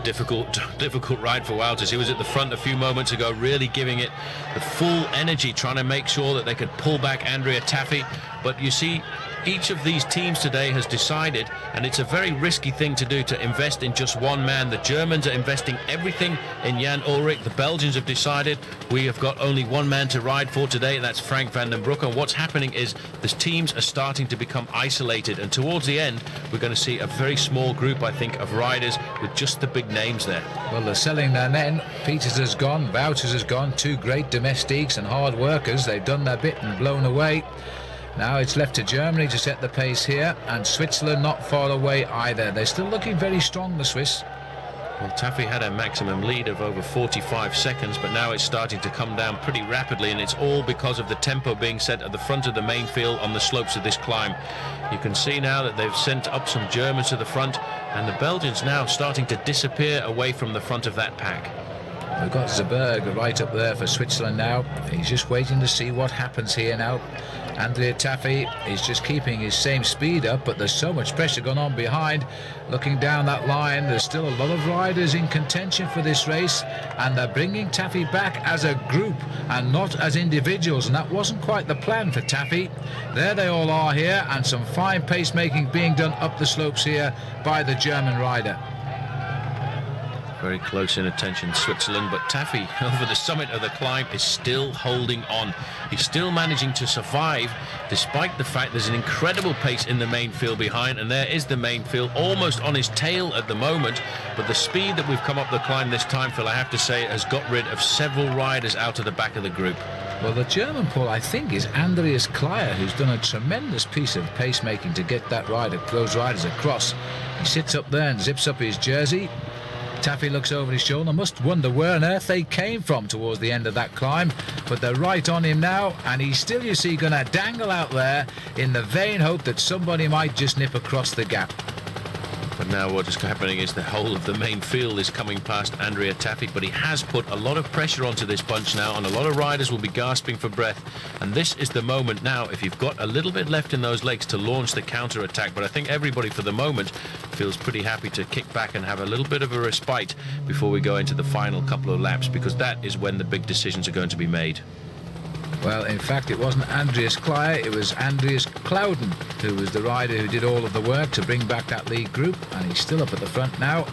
Difficult ride for Wouters. He was at the front a few moments ago, really giving it the full energy, trying to make sure that they could pull back Andrea Taffy. But you see, each of these teams today has decided, and it's a very risky thing to do, to invest in just one man. The Germans are investing everything in Jan Ullrich. The Belgians have decided we have got only one man to ride for today, that's Frank Van den Broek. And what's happening is the teams are starting to become isolated, and towards the end we're going to see a very small group, I think, of riders with just the big names there. Well, they're selling their men. Peters has gone, Wouters has gone, 2 great domestiques and hard workers. They've done their bit and blown away. Now it's left to Germany to set the pace here, and Switzerland not far away either. They're still looking very strong, the Swiss. Well, Taffy had a maximum lead of over 45 seconds, but now it's starting to come down pretty rapidly, and it's all because of the tempo being set at the front of the main field on the slopes of this climb. You can see now that they've sent up some Germans to the front, and the Belgians now starting to disappear away from the front of that pack. We've got Zeberg right up there for Switzerland now. He's just waiting to see what happens here now. Andrea Taffy is just keeping his same speed up, but there's so much pressure going on behind. Looking down that line, there's still a lot of riders in contention for this race, and they're bringing Taffy back as a group and not as individuals, and that wasn't quite the plan for Taffy. There they all are here, and some fine pacemaking being done up the slopes here by the German rider. Very close in attention, Switzerland, but Taffy over the summit of the climb is still holding on. He's still managing to survive despite the fact there's an incredible pace in the main field behind, and there is the main field almost on his tail at the moment. But the speed that we've come up the climb this time, Phil, I have to say, has got rid of several riders out of the back of the group. Well, the German, Paul, I think, is Andreas Kleier, who's done a tremendous piece of pacemaking to get those riders across. He sits up there and zips up his jersey. Taffy looks over his shoulder, must wonder where on earth they came from towards the end of that climb, but they're right on him now, and he's still, you see, going to dangle out there in the vain hope that somebody might just nip across the gap. But now what is happening is the whole of the main field is coming past Andrea Taffy, but he has put a lot of pressure onto this bunch now, and a lot of riders will be gasping for breath. And this is the moment now, if you've got a little bit left in those legs, to launch the counter-attack. But I think everybody for the moment feels pretty happy to kick back and have a little bit of a respite before we go into the final couple of laps, because that is when the big decisions are going to be made. Well, in fact, it wasn't Andreas Kleier, it was Andreas Clouden, who was the rider who did all of the work to bring back that lead group, and he's still up at the front now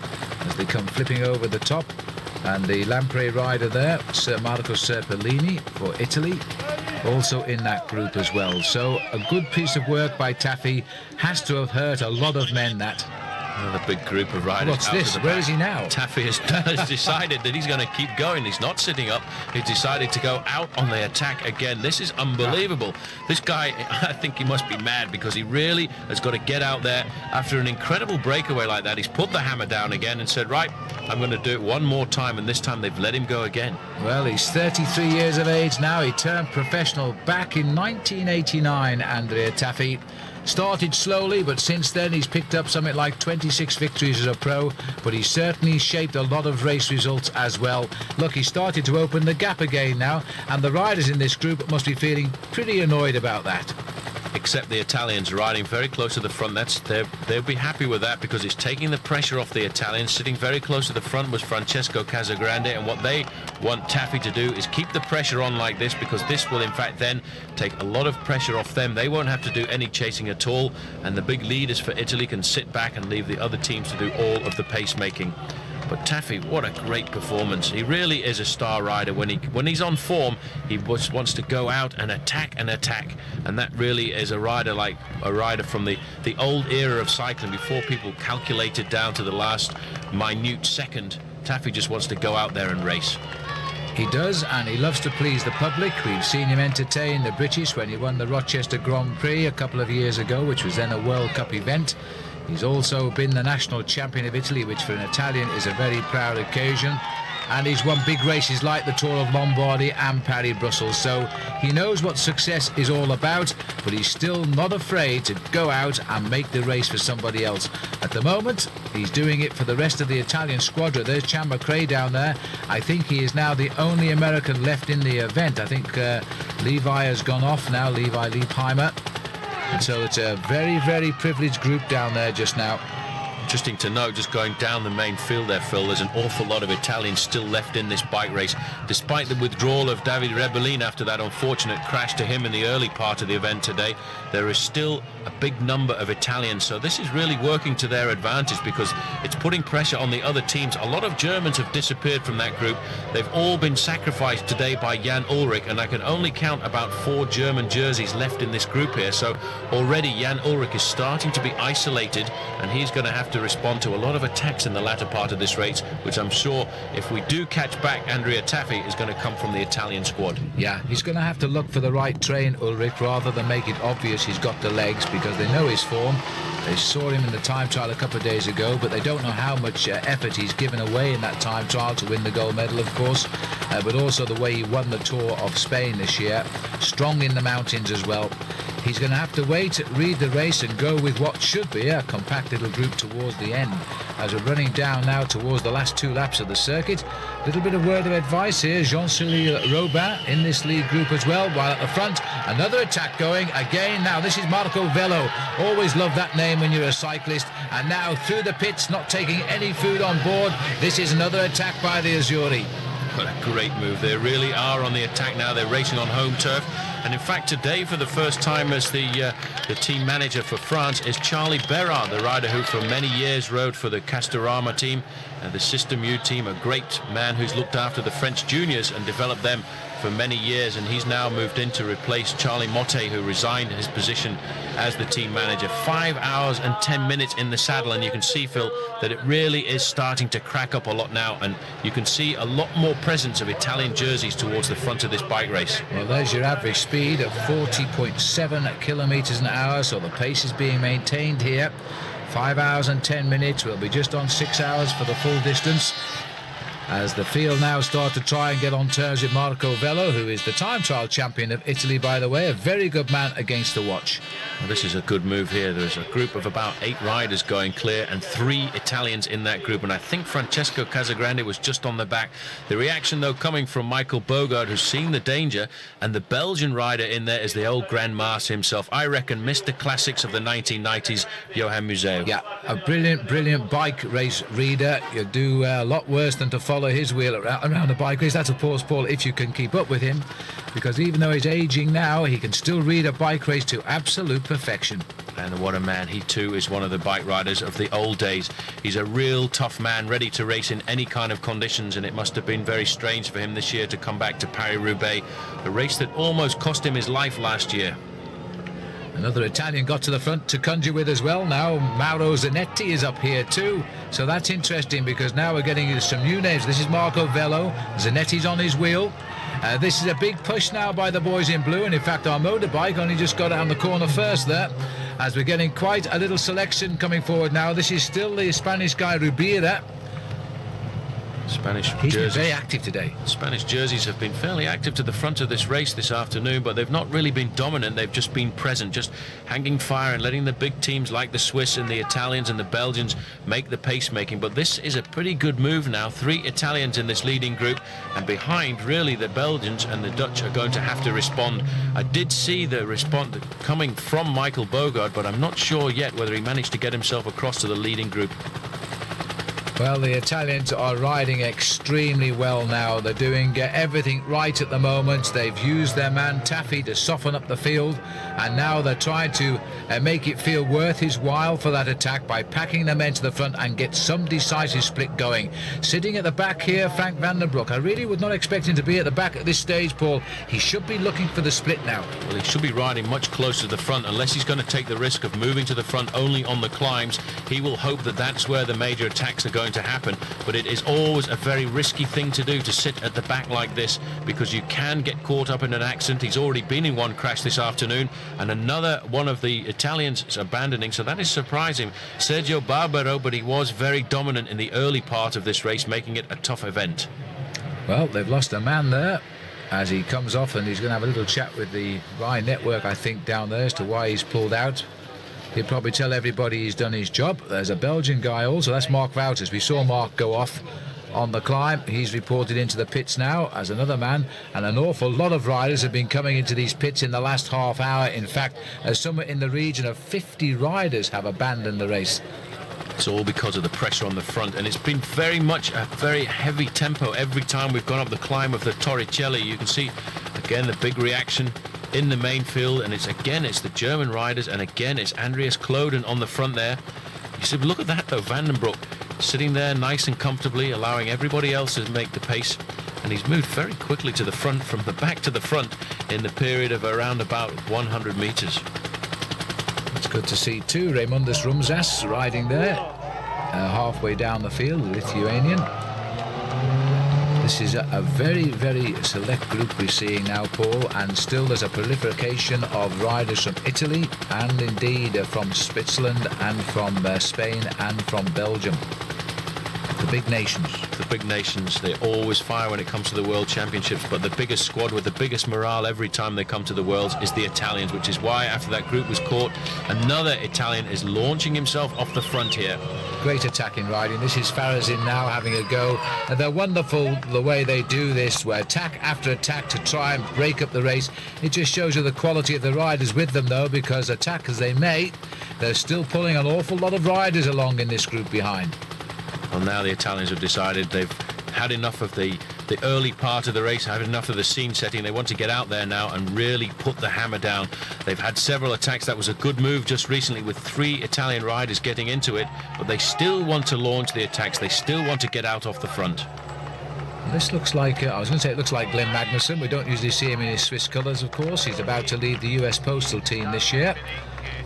as they come flipping over the top. And the Lampre rider there, Sir Marco Serpellini for Italy, also in that group as well. So a good piece of work by Taffy. Has to have hurt a lot of men, that. Another big group of riders. What's this? Where is he now? Taffy has decided that he's going to keep going. He's not sitting up. He's decided to go out on the attack again. This is unbelievable. This guy, I think he must be mad, because he really has got to get out there after an incredible breakaway like that. He's put the hammer down again and said, right, I'm going to do it one more time, and this time they've let him go again. Well, he's 33 years of age now. He turned professional back in 1989, Andrea Taffy. Started slowly, but since then he's picked up something like 26 victories as a pro, but he's certainly shaped a lot of race results as well. Look, he started to open the gap again now, and the riders in this group must be feeling pretty annoyed about that. Except the Italians riding very close to the front. They'll be happy with that, because it's taking the pressure off the Italians. Sitting very close to the front was Francesco Casagrande, and what they want Taffy to do is keep the pressure on like this, because this will in fact then take a lot of pressure off them. They won't have to do any chasing at all, and the big leaders for Italy can sit back and leave the other teams to do all of the pace making. But Taffy, what a great performance. He really is a star rider. When he's on form, he just wants to go out and attack, and that really is a rider like a rider from the old era of cycling, before people calculated down to the last minute second. Taffy just wants to go out there and race. He does, and he loves to please the public. We've seen him entertain the British when he won the Rochester Grand Prix a couple of years ago, which was then a World Cup event. He's also been the national champion of Italy, which for an Italian is a very proud occasion. And he's won big races like the Tour of Lombardy and Paris-Brussels. So he knows what success is all about, but he's still not afraid to go out and make the race for somebody else. At the moment, he's doing it for the rest of the Italian squadron. There's Chan McRae down there. I think he is now the only American left in the event. I think Levi has gone off now, Levi Leipheimer. And so it's a very, very privileged group down there just now. Interesting to note, just going down the main field there, Phil, there's an awful lot of Italians still left in this bike race. Despite the withdrawal of Davide Rebellin after that unfortunate crash to him in the early part of the event today, there is still a big number of Italians. So this is really working to their advantage, because it's putting pressure on the other teams. A lot of Germans have disappeared from that group. They've all been sacrificed today by Jan Ullrich, and I can only count about 4 German jerseys left in this group here. So already Jan Ullrich is starting to be isolated, and he's going to have to respond to a lot of attacks in the latter part of this race, which I'm sure, if we do catch back Andrea Taffy, is going to come from the Italian squad. Yeah, he's going to have to look for the right train, Ullrich, rather than make it obvious he's got the legs, because they know his form. They saw him in the time trial a couple of days ago, but they don't know how much effort he's given away in that time trial to win the gold medal, of course, but also the way he won the Tour of Spain this year. Strong in the mountains as well. He's going to have to wait, read the race, and go with what should be a compact little group towards the end. As we're running down now towards the last 2 laps of the circuit, a little bit of word of advice here. Jean-Cyril Robin in this lead group as well, while at the front, another attack going again. Now this is Marco Velo. Always love that name when you're a cyclist. And now through the pits, not taking any food on board. This is another attack by the Azzurri. What a great move. They really are on the attack now. They're racing on home turf. And in fact, today, for the first time as the team manager for France, is Charlie Berard, the rider who for many years rode for the Castorama team and the System U team, a great man who's looked after the French juniors and developed them for many years, and he's now moved in to replace Charlie Motte, who resigned his position as the team manager. 5 hours and 10 minutes in the saddle, and you can see, Phil, that it really is starting to crack up a lot now, and you can see a lot more presence of Italian jerseys towards the front of this bike race. Well, there's your average speed of 40.7 kilometers an hour, so the pace is being maintained here. 5 hours and 10 minutes. We'll be just on 6 hours for the full distance, as the field now start to try and get on terms with Marco Velo, who is the time trial champion of Italy, by the way. A very good man against the watch. Well, this is a good move here. There's a group of about 8 riders going clear and 3 Italians in that group, and I think Francesco Casagrande was just on the back. The reaction, though, coming from Michael Bogard, who's seen the danger, and the Belgian rider in there is the old Grand Master himself. I reckon Mr. Classics of the 1990s, Johan Museo. Yeah, a brilliant bike race reader. You do a lot worse than to follow his wheel around the bike race. That's, of course, Paul, if you can keep up with him, because even though he's aging now, he can still read a bike race to absolute perfection. And what a man. He too is one of the bike riders of the old days. He's a real tough man, ready to race in any kind of conditions, and it must have been very strange for him this year to come back to Paris-Roubaix, a race that almost cost him his life last year. Another Italian got to the front to conjure with as well. Now Mauro Zanetti is up here too. So that's interesting, because now we're getting some new names. This is Marco Vello. Zanetti's on his wheel. This is a big push now by the boys in blue, and in fact our motorbike only just got around the corner first there, as we're getting quite a little selection coming forward now. This is still the Spanish guy Rubira. He's been very active today. Spanish jerseys have been fairly active to the front of this race this afternoon, but they've not really been dominant. They've just been present, just hanging fire and letting the big teams like the Swiss and the Italians and the Belgians make the pace making. But this is a pretty good move now. 3 Italians in this leading group, and behind really the Belgians and the Dutch are going to have to respond. I did see the response coming from Michael Bogard, but I'm not sure yet whether he managed to get himself across to the leading group. Well, the Italians are riding extremely well now. They're doing everything right at the moment. They've used their man Taffy to soften up the field, and now they're trying to make it feel worth his while for that attack by packing their men to the front and get some decisive split going. Sitting at the back here, Frank van den Broek. I really would not expect him to be at the back at this stage, Paul. He should be looking for the split now. Well, he should be riding much closer to the front, unless he's going to take the risk of moving to the front only on the climbs. He will hope that that's where the major attacks are going to happen, but it is always a very risky thing to do, to sit at the back like this, because you can get caught up in an accident. He's already been in one crash this afternoon, and another one of the Italians is abandoning, so that is surprising. Sergio Barbero, but he was very dominant in the early part of this race, making it a tough event. Well, they've lost a man there as he comes off, and he's going to have a little chat with the Rhine network, I think, down there as to why he's pulled out. He'll probably tell everybody he's done his job. There's a Belgian guy also, that's Mark Wouters. We saw Mark go off on the climb. He's reported into the pits now as another man, and an awful lot of riders have been coming into these pits in the last half hour. In fact, somewhere in the region of 50 riders have abandoned the race. It's all because of the pressure on the front, and it's been very much a very heavy tempo every time we've gone up the climb of the Torricelli. You can see again the big reaction in the main field, and it's the German riders, and again it's Andreas Kloden on the front there. You see, look at that though, Van den Broek sitting there nice and comfortably, allowing everybody else to make the pace, and he's moved very quickly to the front, from the back to the front, in the period of around about 100 meters. It's good to see too Raimundus Rumsas riding there halfway down the field, the Lithuanian. This is a very, very select group we're seeing now, Paul, and still there's a proliferation of riders from Italy and indeed from Switzerland and from Spain and from Belgium. The big nations. The big nations, they always fire when it comes to the World Championships, but the biggest squad with the biggest morale every time they come to the Worlds is the Italians, which is why after that group was caught, another Italian is launching himself off the front here. Great attacking riding. This is Farazin now having a go. And they're wonderful the way they do this, where attack after attack to try and break up the race. It just shows you the quality of the riders with them, though, because attack as they may, they're still pulling an awful lot of riders along in this group behind. Well, now the Italians have decided they've had enough of the early part of the race, had enough of the scene setting. They want to get out there now and really put the hammer down. They've had several attacks. That was a good move just recently with 3 Italian riders getting into it, but they still want to launch the attacks. They still want to get out off the front. This looks like, I was going to say it looks like Glenn Magnussen. We don't usually see him in his Swiss colours, of course. He's about to lead the US Postal team this year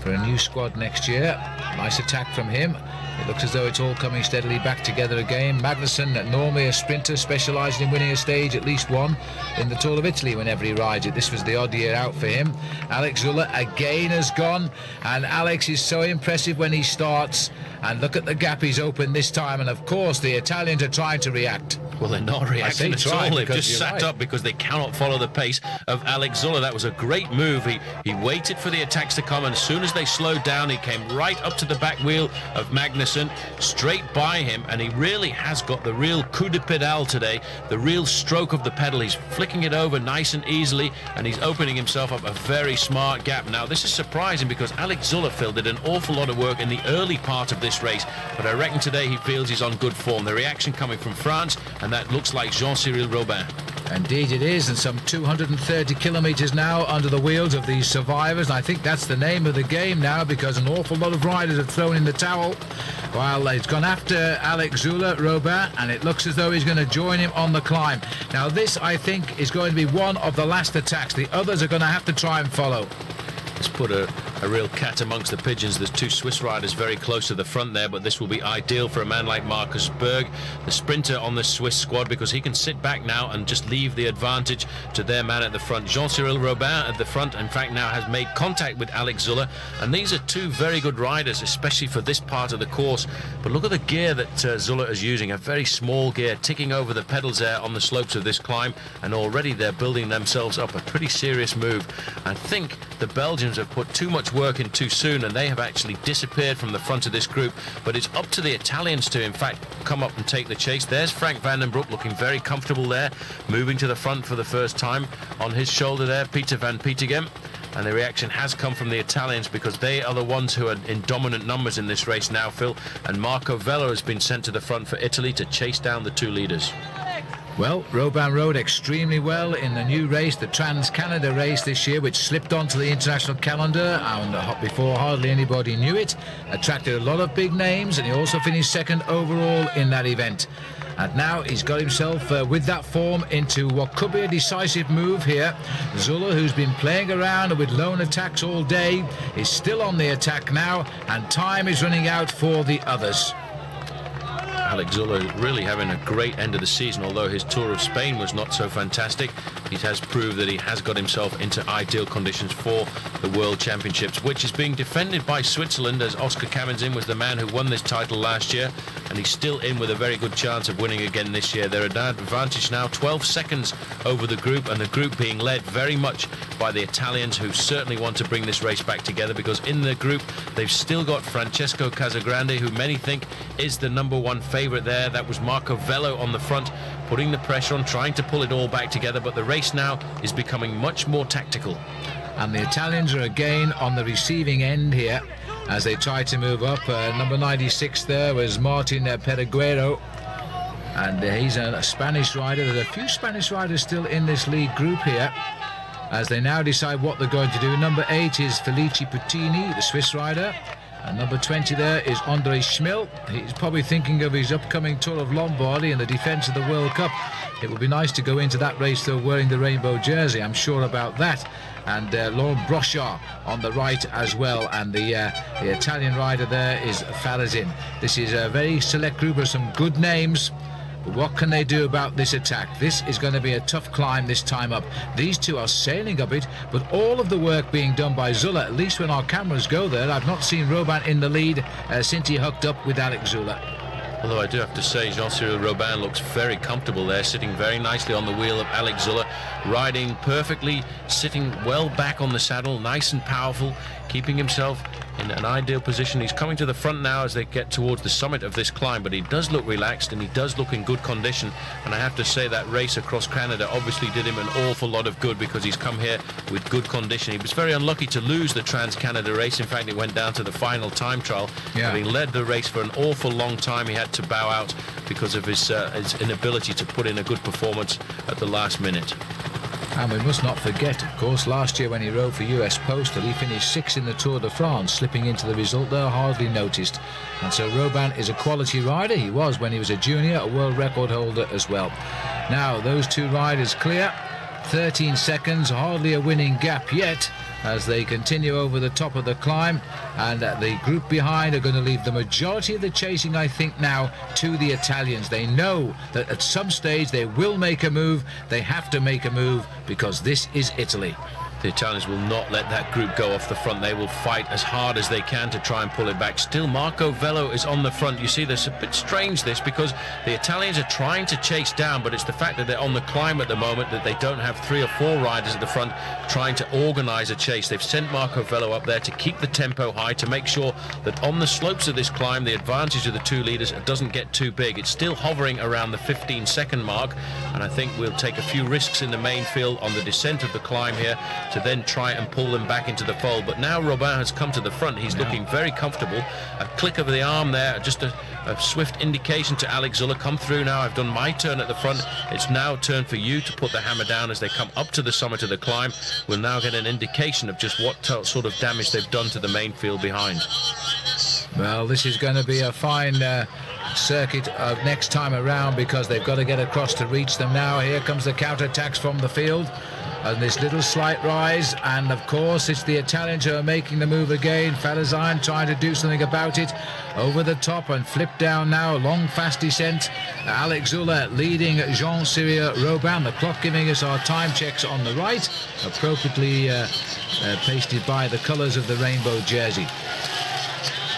for a new squad next year. Nice attack from him. It looks as though it's all coming steadily back together again. Magnussen, normally a sprinter, specialising in winning a stage, at least one, in the Tour of Italy whenever he rides it. This was the odd year out for him. Alex Zuller again has gone, and Alex is so impressive when he starts. And look at the gap he's opened this time, and of course the Italians are trying to react. Well, they're not reacting at all. They've just sat up because they cannot follow the pace of Alex Zuller. That was a great move. He waited for the attacks to come, and as soon as they slowed down, he came right up to the back wheel of Magnussen, straight by him, and he really has got the real coup de pedale today, the real stroke of the pedal. He's flicking it over nice and easily, and he's opening himself up a very smart gap. Now, this is surprising because Alex Zullerfield did an awful lot of work in the early part of this race, but I reckon today he feels he's on good form. The reaction coming from France, and that looks like Jean-Cyril Robin. Indeed it is, and some 230 kilometres now under the wheels of these survivors, and I think that's the name of the game now, because an awful lot of riders have thrown in the towel. Well, he's gone after Alex Zuller, Robin, and it looks as though he's going to join him on the climb. Now this, I think, is going to be one of the last attacks. The others are going to have to try and follow. Let's put a a real cat amongst the pigeons. There's two Swiss riders very close to the front there, but this will be ideal for a man like Markus Berg, the sprinter on the Swiss squad, because he can sit back now and just leave the advantage to their man at the front. Jean-Cyril Robin at the front, in fact, now has made contact with Alex Zuller, and these are two very good riders, especially for this part of the course. But look at the gear that Zuller is using, a very small gear, ticking over the pedals there on the slopes of this climb, and already they're building themselves up a pretty serious move. I think the Belgians have put too much work in too soon, and they have actually disappeared from the front of this group, but it's up to the Italians to in fact come up and take the chase. There's Frank van den Broek looking very comfortable there, moving to the front for the first time. On his shoulder there, Peter van Petegem. And the reaction has come from the Italians, because they are the ones who are in dominant numbers in this race now, Phil. And Marco Vello has been sent to the front for Italy to chase down the two leaders. Well, Robin rode extremely well in the new race, the Trans-Canada race this year, which slipped onto the international calendar and before hardly anybody knew it. Attracted a lot of big names, and he also finished second overall in that event. And now he's got himself, with that form, into what could be a decisive move here. Zuller, who's been playing around with lone attacks all day, is still on the attack now, and time is running out for the others. Alex Zuller really having a great end of the season, although his Tour of Spain was not so fantastic. He has proved that he has got himself into ideal conditions for the World Championships, which is being defended by Switzerland, as Oscar Kamenzin was the man who won this title last year, and he's still in with a very good chance of winning again this year. They're at an advantage now, 12 seconds over the group, and the group being led very much by the Italians, who certainly want to bring this race back together, because in the group they've still got Francesco Casagrande, who many think is the #1 favourite there. That was Marco Vello on the front, putting the pressure on, trying to pull it all back together, but the race now is becoming much more tactical. And the Italians are again on the receiving end here as they try to move up. Number 96 there was Martin Pereguero, and he's a Spanish rider. There's a few Spanish riders still in this lead group here as they now decide what they're going to do. Number 8 is Felice Puttini, the Swiss rider. And number 20 there is Andre Schmil. He's probably thinking of his upcoming Tour of Lombardy and the defence of the World Cup. It would be nice to go into that race though wearing the rainbow jersey, I'm sure about that. And Laurent Brochard on the right as well, and the Italian rider there is Falazin. This is a very select group of some good names. But what can they do about this attack? This is going to be a tough climb this time up. These two are sailing up it, but all of the work being done by Zuller, at least when our cameras go there. I've not seen Robin in the lead since he hooked up with Alex Zuller. Although I do have to say, Jean-Cyril Robin looks very comfortable there, sitting very nicely on the wheel of Alex Zuller, riding perfectly, sitting well back on the saddle, nice and powerful, keeping himself in an ideal position. He's coming to the front now as they get towards the summit of this climb, but he does look relaxed and he does look in good condition. And I have to say that race across Canada obviously did him an awful lot of good, because he's come here with good condition. He was very unlucky to lose the Trans-Canada race. In fact, it went down to the final time trial. Having led the race for an awful long time, he had to bow out because of his inability to put in a good performance at the last minute. And we must not forget, of course, last year when he rode for US Postal, he finished 6th in the Tour de France, slipping into the result there, hardly noticed. And so Robin is a quality rider. He was, when he was a junior, a world record holder as well. Now, those two riders clear. 13 seconds, hardly a winning gap yet, as they continue over the top of the climb, and the group behind are going to leave the majority of the chasing, I think, now to the Italians. They know that at some stage they will make a move. They have to make a move, because this is Italy. The Italians will not let that group go off the front. They will fight as hard as they can to try and pull it back. Still, Marco Vello is on the front. You see, there's a bit strange this, because the Italians are trying to chase down, but it's the fact that they're on the climb at the moment that they don't have 3 or 4 riders at the front trying to organize a chase. They've sent Marco Vello up there to keep the tempo high, to make sure that on the slopes of this climb, the advantage of the two leaders doesn't get too big. It's still hovering around the 15-second mark, and I think we'll take a few risks in the main field on the descent of the climb here to then try and pull them back into the fold. But now Robin has come to the front. He's looking very comfortable. A click of the arm there, just a swift indication to Alex Zuller, come through now. I've done my turn at the front. It's now turn for you to put the hammer down as they come up to the summit of the climb. We'll now get an indication of just what sort of damage they've done to the main field behind. Well, this is going to be a fine circuit next time around, because they've got to get across to reach them now. Here comes the counterattacks from the field. on this little slight rise, and of course it's the Italians who are making the move again. Falazan trying to do something about it, over the top and flip down now, long fast descent. Alex Zula leading Jean-Cyril Robin. The clock giving us our time checks on the right, appropriately pasted by the colours of the rainbow jersey.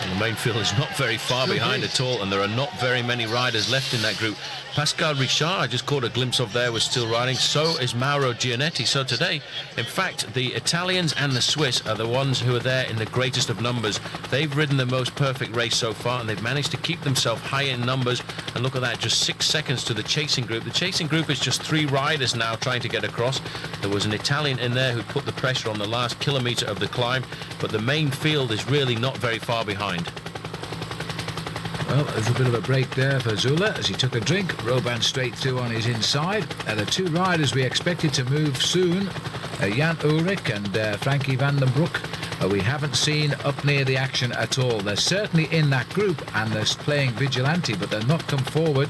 And the main field is not very far behind at all, and there are not very many riders left in that group. Pascal Richard, I just caught a glimpse of there, was still riding. So is Mauro Gianetti. So today, in fact, the Italians and the Swiss are the ones who are there in the greatest of numbers. They've ridden the most perfect race so far, and they've managed to keep themselves high in numbers. And look at that, just 6 seconds to the chasing group. The chasing group is just 3 riders now trying to get across. There was an Italian in there who put the pressure on the last kilometre of the climb, but the main field is really not very far behind. Well, there's a bit of a break there for Zula as he took a drink. Robin straight through on his inside. The 2 riders we expected to move soon, Jan Ulrich and Frankie van den Broek, we haven't seen up near the action at all. They're certainly in that group and they're playing vigilante, but they're not come forward.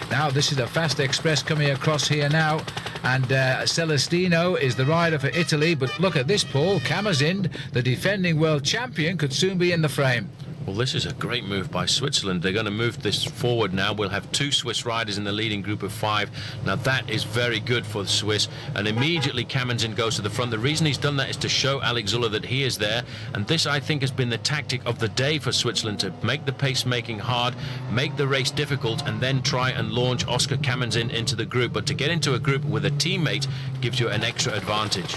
Now this is a fast express coming across here now, and Celestino is the rider for Italy. But look at this, Paul. Camazin, the defending world champion, could soon be in the frame. Well, this is a great move by Switzerland. They're going to move this forward now. We'll have 2 Swiss riders in the leading group of 5. Now that is very good for the Swiss, and immediately Camazin goes to the front. The reason he's done that is to show Alex Zula that he is there, and this, I think, has been the tactic of the day for Switzerland, to make the pace-making hard, make the race difficult, and then try and launch Oscar Camazin into the group. But to get into a group with a teammate gives you an extra advantage.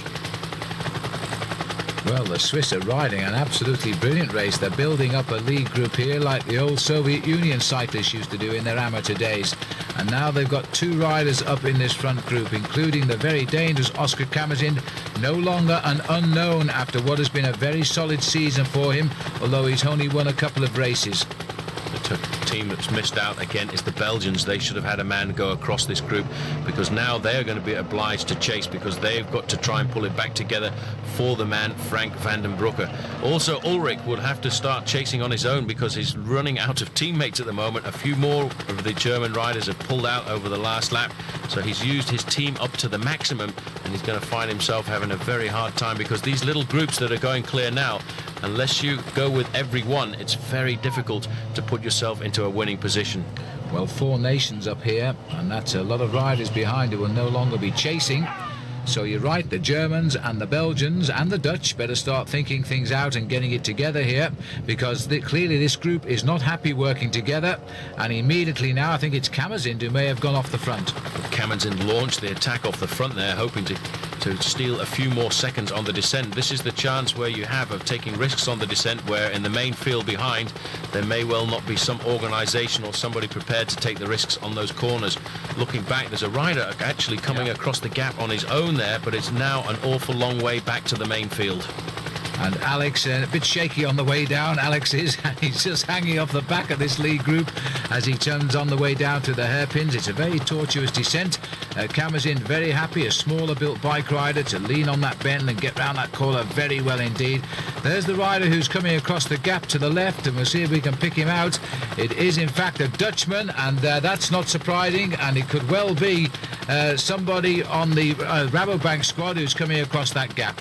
Well, the Swiss are riding an absolutely brilliant race. They're building up a lead group here like the old Soviet Union cyclists used to do in their amateur days. And now they've got 2 riders up in this front group, including the very dangerous Oscar Camazin, no longer an unknown after what has been a very solid season for him, although he's only won a couple of races. The team that's missed out again is the Belgians. They should have had a man go across this group, because now they are going to be obliged to chase, because they've got to try and pull it back together for the man Frank van den Broek. Also, Ulrich would have to start chasing on his own because he's running out of teammates at the moment. A few more of the German riders have pulled out over the last lap, so he's used his team up to the maximum, and he's going to find himself having a very hard time, because these little groups that are going clear now, unless you go with everyone, it's very difficult to put yourself into a winning position. Well, 4 nations up here, and that's a lot of riders behind who will no longer be chasing. So you're right, the Germans and the Belgians and the Dutch better start thinking things out and getting it together here, because clearly this group is not happy working together. And immediately now I think it's Camazin who may have gone off the front. Camazin launched the attack off the front there, hoping to steal a few more seconds on the descent. This is the chance where you have of taking risks on the descent, where in the main field behind there may well not be some organisation or somebody prepared to take the risks on those corners. Looking back, there's a rider actually coming across the gap on his own there, but it's now an awful long way back to the main field. And Alex, a bit shaky on the way down. Alex is, he's just hanging off the back of this lead group as he turns on the way down to the hairpins. It's a very tortuous descent. Camazin very happy, a smaller built bike rider, to lean on that bend and get round that corner very well indeed. There's the rider who's coming across the gap to the left, and we'll see if we can pick him out. It is in fact a Dutchman, and that's not surprising, and it could well be somebody on the Rabobank squad who's coming across that gap.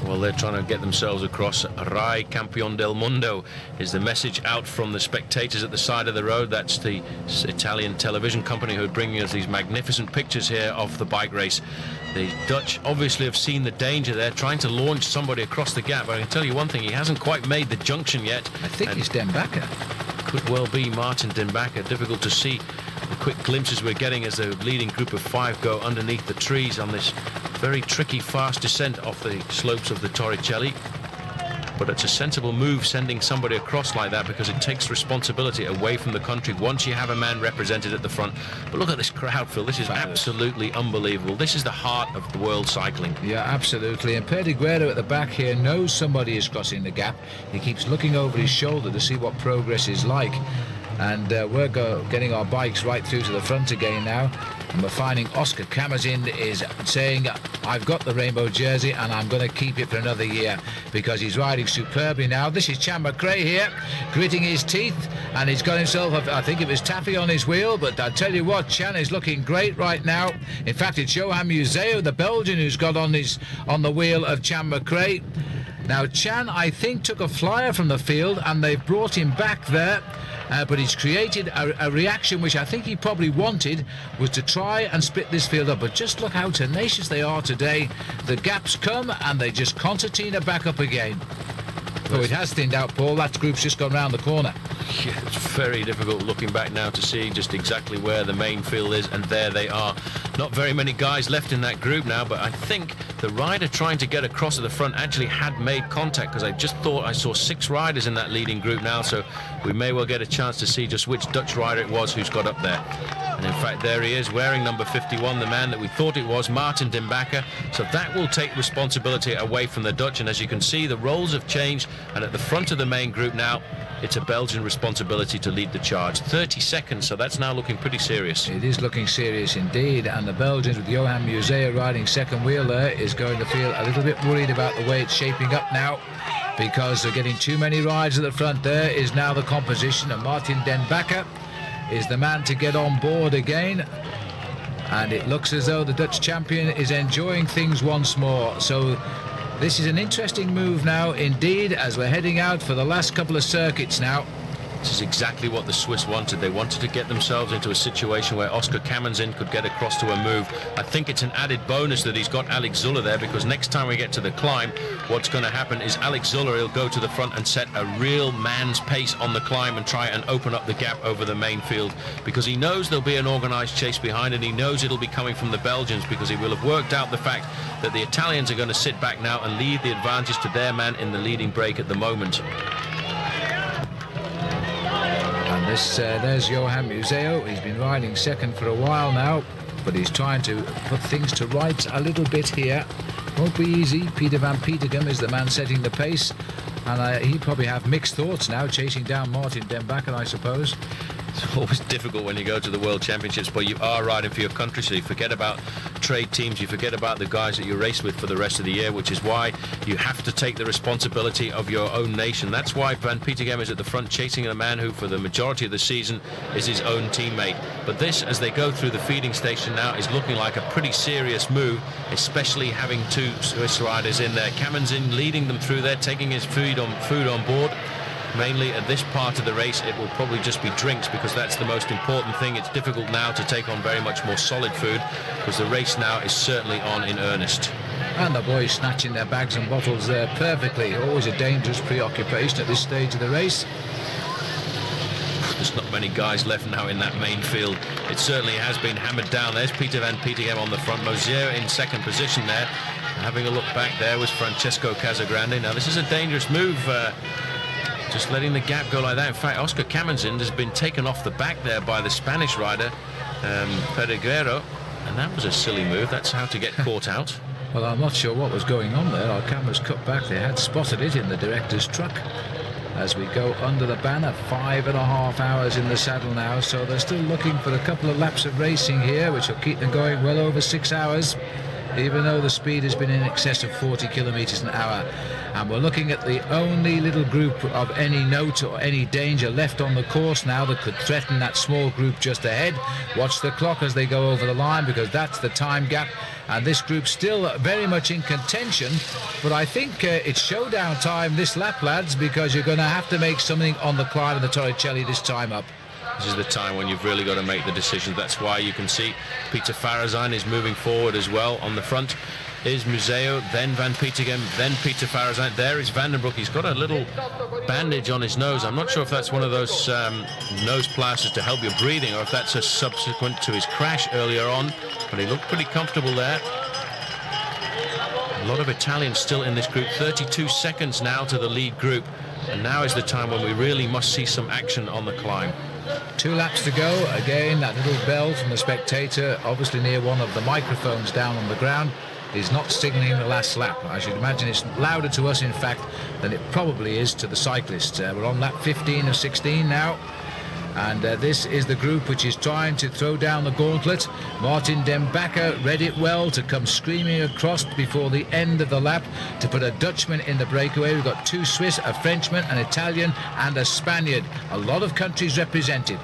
Well, they're trying to get themselves across. Rai Campion del Mundo is the message out from the spectators at the side of the road. That's the Italian television company who are bringing us these magnificent pictures here of the bike race. The Dutch obviously have seen the danger there, trying to launch somebody across the gap. But I can tell you one thing, he hasn't quite made the junction yet. I think it's Den Bakker. Could well be Martin Den Bakker. Difficult to see the quick glimpses we're getting as the leading group of 5 go underneath the trees on this very tricky fast descent off the slopes of the Torricelli. But it's a sensible move sending somebody across like that, because it takes responsibility away from the country once you have a man represented at the front. But look at this crowd, Phil. This is absolutely unbelievable. This is the heart of the world cycling. Yeah, absolutely. And Perdiguero at the back here knows somebody is crossing the gap. He keeps looking over his shoulder to see what progress is like. And we're getting our bikes right through to the front again now. And we're finding Oscar Kamazin is saying, I've got the rainbow jersey and I'm going to keep it for another year, because he's riding superbly now. This is Chan McRae here, gritting his teeth, and he's got himself, I think it was taffy on his wheel, but I tell you what, Chan is looking great right now. In fact, it's Johan Museo, the Belgian, who's got on the wheel of Chan McRae. Now, Chan, I think, took a flyer from the field, and they've brought him back there. But he's created a reaction which I think he probably wanted, was to try and split this field up. But just look how tenacious they are today. The gaps come and they just concertina back up again. Oh, it has thinned out, Paul. That group's just gone round the corner. Yeah, it's very difficult looking back now to see just exactly where the main field is, and there they are. Not very many guys left in that group now, but I think the rider trying to get across to the front actually had made contact, because I just thought I saw 6 riders in that leading group now, so we may well get a chance to see just which Dutch rider it was who's got up there. And in fact, there he is, wearing number 51, the man that we thought it was, Martin Den Bakker. So that will take responsibility away from the Dutch, and as you can see, the roles have changed, and at the front of the main group now, it's a Belgian responsibility to lead the charge. 30 seconds, so that's now looking pretty serious. It is looking serious indeed, and the Belgians, with Johan Museo riding second wheel there, is going to feel a little bit worried about the way it's shaping up now, because they're getting too many rides at the front. There is now the composition, and Martin Den Bakker is the man to get on board again. And it looks as though the Dutch champion is enjoying things once more. So this is an interesting move now indeed, as we're heading out for the last couple of circuits now. This is exactly what the Swiss wanted. They wanted to get themselves into a situation where Oscar Kamazin could get across to a move. I think it's an added bonus that he's got Alex Zuller there, because next time we get to the climb, what's going to happen is Alex Zuller, he'll go to the front and set a real man's pace on the climb and try and open up the gap over the main field, because he knows there'll be an organised chase behind, and he knows it'll be coming from the Belgians, because he will have worked out the fact that the Italians are going to sit back now and leave the advantage to their man in the leading break at the moment. And there's Johan Museo. He's been riding second for a while now, but he's trying to put things to rights a little bit here. Won't be easy. Peter van Petegem is the man setting the pace, and he probably have mixed thoughts now, chasing down Martin Den Bakker, I suppose. It's always difficult when you go to the World Championships, but you are riding for your country, so you forget about trade teams, you forget about the guys that you race with for the rest of the year, which is why you have to take the responsibility of your own nation. That's why Van Petegem is at the front, chasing a man who for the majority of the season is his own teammate. But this, as they go through the feeding station now, is looking like a pretty serious move, especially having 2 Swiss riders in there. Kamazin leading them through there, taking his food on board. Mainly at this part of the race, it will probably just be drinks, because that's the most important thing. It's difficult now to take on very much more solid food, because the race now is certainly on in earnest. And the boys snatching their bags and bottles there perfectly. Always a dangerous preoccupation at this stage of the race. There's not many guys left now in that main field. It certainly has been hammered down. There's Peter van Petegem on the front. Mosier in second position there. Having a look back, there was Francesco Casagrande. Now this is a dangerous move, just letting the gap go like that. In fact, Oscar Kamazin has been taken off the back there by the Spanish rider, Pereguero, and that was a silly move. That's how to get caught out. Well, I'm not sure what was going on there. Our cameras cut back. They had spotted it in the director's truck. As we go under the banner, 5.5 hours in the saddle now, so they're still looking for a couple of laps of racing here, which will keep them going well over 6 hours, even though the speed has been in excess of 40 kilometers an hour. And we're looking at the only little group of any note or any danger left on the course now that could threaten that small group just ahead. Watch the clock as they go over the line, because that's the time gap, and this group's still very much in contention. But I think it's showdown time this lap, lads, because you're going to have to make something on the climb of the Torricelli this time up. This is the time when you've really got to make the decisions. That's why you can see Peter Farazijn is moving forward as well. On the front is Museo, then Van Petegem, then Peter Farazijn. There is Vandenbroek. He's got a little bandage on his nose. I'm not sure if that's one of those nose plasters to help your breathing, or if that's a subsequent to his crash earlier on, but he looked pretty comfortable there. A lot of Italians still in this group. 32 seconds now to the lead group, and now is the time when we really must see some action on the climb. 2 laps to go. Again, that little bell from the spectator, obviously near one of the microphones down on the ground, is not signalling the last lap. I should imagine it's louder to us, in fact, than it probably is to the cyclists. We're on lap 15 of 16 now, And this is the group which is trying to throw down the gauntlet. Martin Dembacker read it well to come screaming across before the end of the lap to put a Dutchman in the breakaway. We've got 2 Swiss, a Frenchman, an Italian and a Spaniard. A lot of countries represented.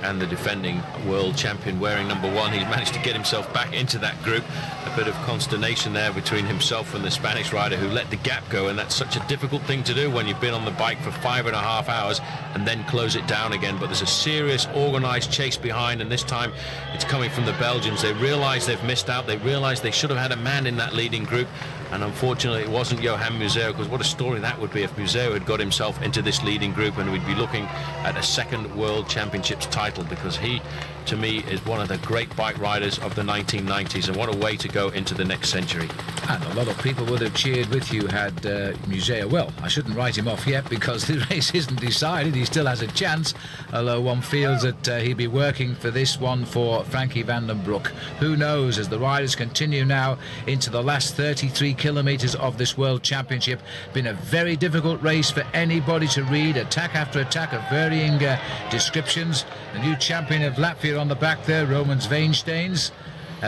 And the defending world champion wearing number 1, he's managed to get himself back into that group. A bit of consternation there between himself and the Spanish rider who let the gap go, and that's such a difficult thing to do when you've been on the bike for 5.5 hours and then close it down again. But there's a serious organised chase behind, and this time it's coming from the Belgians. They realise they've missed out. They realise they should have had a man in that leading group, and unfortunately it wasn't Johan Museeuw, because what a story that would be if Museeuw had got himself into this leading group, and we'd be looking at a second World Championships title, because he, to me, is one of the great bike riders of the 1990s, and what a way to go into the next century. And a lot of people would have cheered with you had Museeuw. Well, I shouldn't write him off yet because the race isn't decided. He still has a chance, although one feels that he'd be working for this one for Frankie van den Broek. Who knows, as the riders continue now into the last 33 kilometres of this World Championship. Been a very difficult race for anybody to read, attack after attack of varying descriptions. The new champion of Latvia on the back there, Romans Veensteins,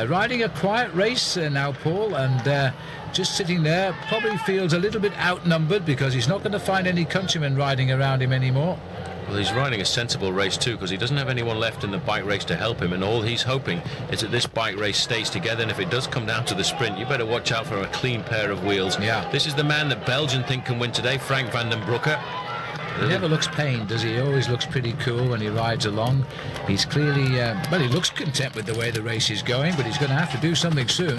riding a quiet race now, Paul, and just sitting there, probably feels a little bit outnumbered because he's not going to find any countrymen riding around him anymore. Well, he's riding a sensible race too, because he doesn't have anyone left in the bike race to help him, and all he's hoping is that this bike race stays together, and if it does come down to the sprint, you better watch out for a clean pair of wheels. Yeah. This is the man that Belgium think can win today, Frank van den Broek. He never looks pained, does he? He always looks pretty cool when he rides along. He's clearly, well, he looks content with the way the race is going, but he's going to have to do something soon.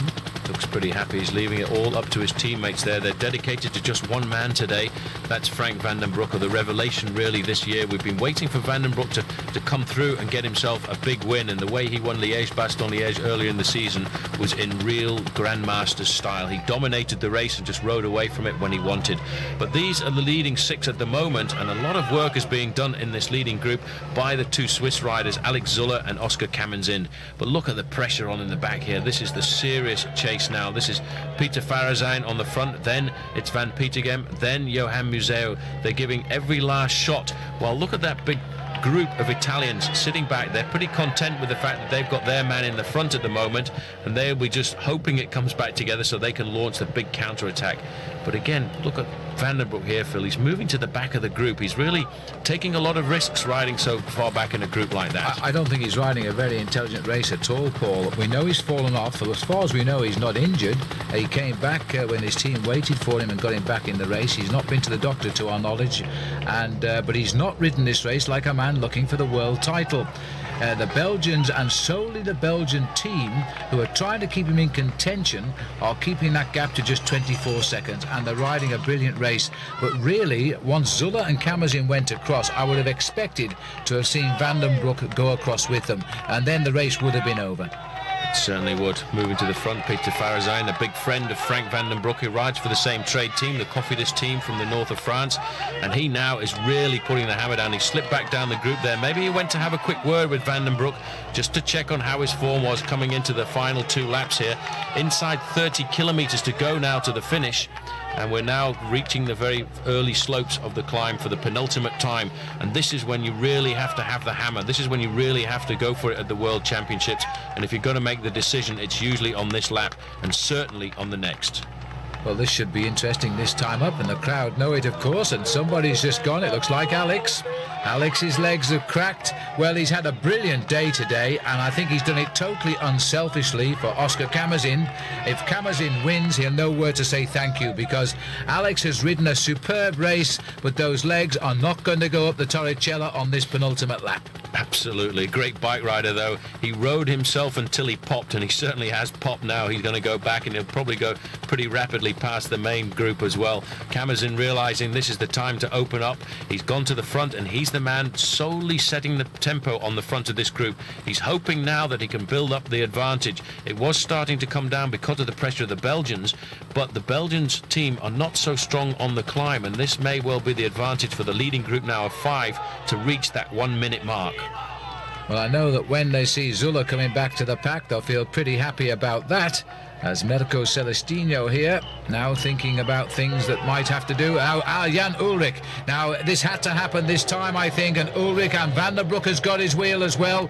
Looks pretty happy. He's leaving it all up to his teammates there. They're dedicated to just one man today. That's Frank van den Broek, the revelation really this year. We've been waiting for Van den Broek to come through and get himself a big win, and the way he won Liège-Bastogne-Liège earlier in the season was in real Grandmaster style. He dominated the race and just rode away from it when he wanted. But these are the leading 6 at the moment, and a lot of work is being done in this leading group by the 2 Swiss riders, Alex Zuller and Oscar Kamenzin. But look at the pressure on in the back here. This is the serious chase now. This is Peter Farazijn on the front, then it's Van Petegem, then Johan Museeuw. They're giving every last shot. Well, look at that big group of Italians sitting back. They're pretty content with the fact that they've got their man in the front at the moment, and they'll be just hoping it comes back together so they can launch the big counter-attack. But again, look at Van den Broek here, Phil. He's moving to the back of the group. He's really taking a lot of risks riding so far back in a group like that. I don't think he's riding a very intelligent race at all, Paul. We know he's fallen off. As far as we know, he's not injured. He came back when his team waited for him and got him back in the race. He's not been to the doctor, to our knowledge, and but he's not ridden this race like a man looking for the world title. The Belgians, and solely the Belgian team, who are trying to keep him in contention, are keeping that gap to just 24 seconds, and they're riding a brilliant race. But really, once Zuller and Kamenzin went across, I would have expected to have seen Van den Broek go across with them, and then the race would have been over. Certainly would. Moving to the front, Peter Farazijn, a big friend of Frank van den Broek, who rides for the same trade team, the Cofidis team from the north of France, and he now is really putting the hammer down. He slipped back down the group there. Maybe he went to have a quick word with Van den Broek just to check on how his form was coming into the final 2 laps here. Inside 30 kilometres to go now to the finish, and we're now reaching the very early slopes of the climb for the penultimate time, and this is when you really have to have the hammer. This is when you really have to go for it at the World Championships, and if you're going to make the decision, it's usually on this lap and certainly on the next. Well, this should be interesting this time up, and the crowd know it, of course, and somebody's just gone. It looks like Alex. Alex's legs have cracked. Well, he's had a brilliant day today, and I think he's done it totally unselfishly for Oscar Kamenzin. If Kamenzin wins, he'll know where to say thank you, because Alex has ridden a superb race, but those legs are not going to go up the Torricella on this penultimate lap. Absolutely. Great bike rider, though. He rode himself until he popped, and he certainly has popped now. He's going to go back, and he'll probably go pretty rapidly past the main group as well. Kamenzin realizing this is the time to open up. He's gone to the front, and he's the man solely setting the tempo on the front of this group. He's hoping now that he can build up the advantage. It was starting to come down because of the pressure of the Belgians, but the Belgians team are not so strong on the climb, and this may well be the advantage for the leading group now of 5 to reach that 1 minute mark. Well, I know that when they see Zuller coming back to the pack, they'll feel pretty happy about that. as Mirko Celestino here, now thinking about things that might have to do. Jan Ullrich. Now, this had to happen this time, I think, and Ullrich and Van der Broek has got his wheel as well.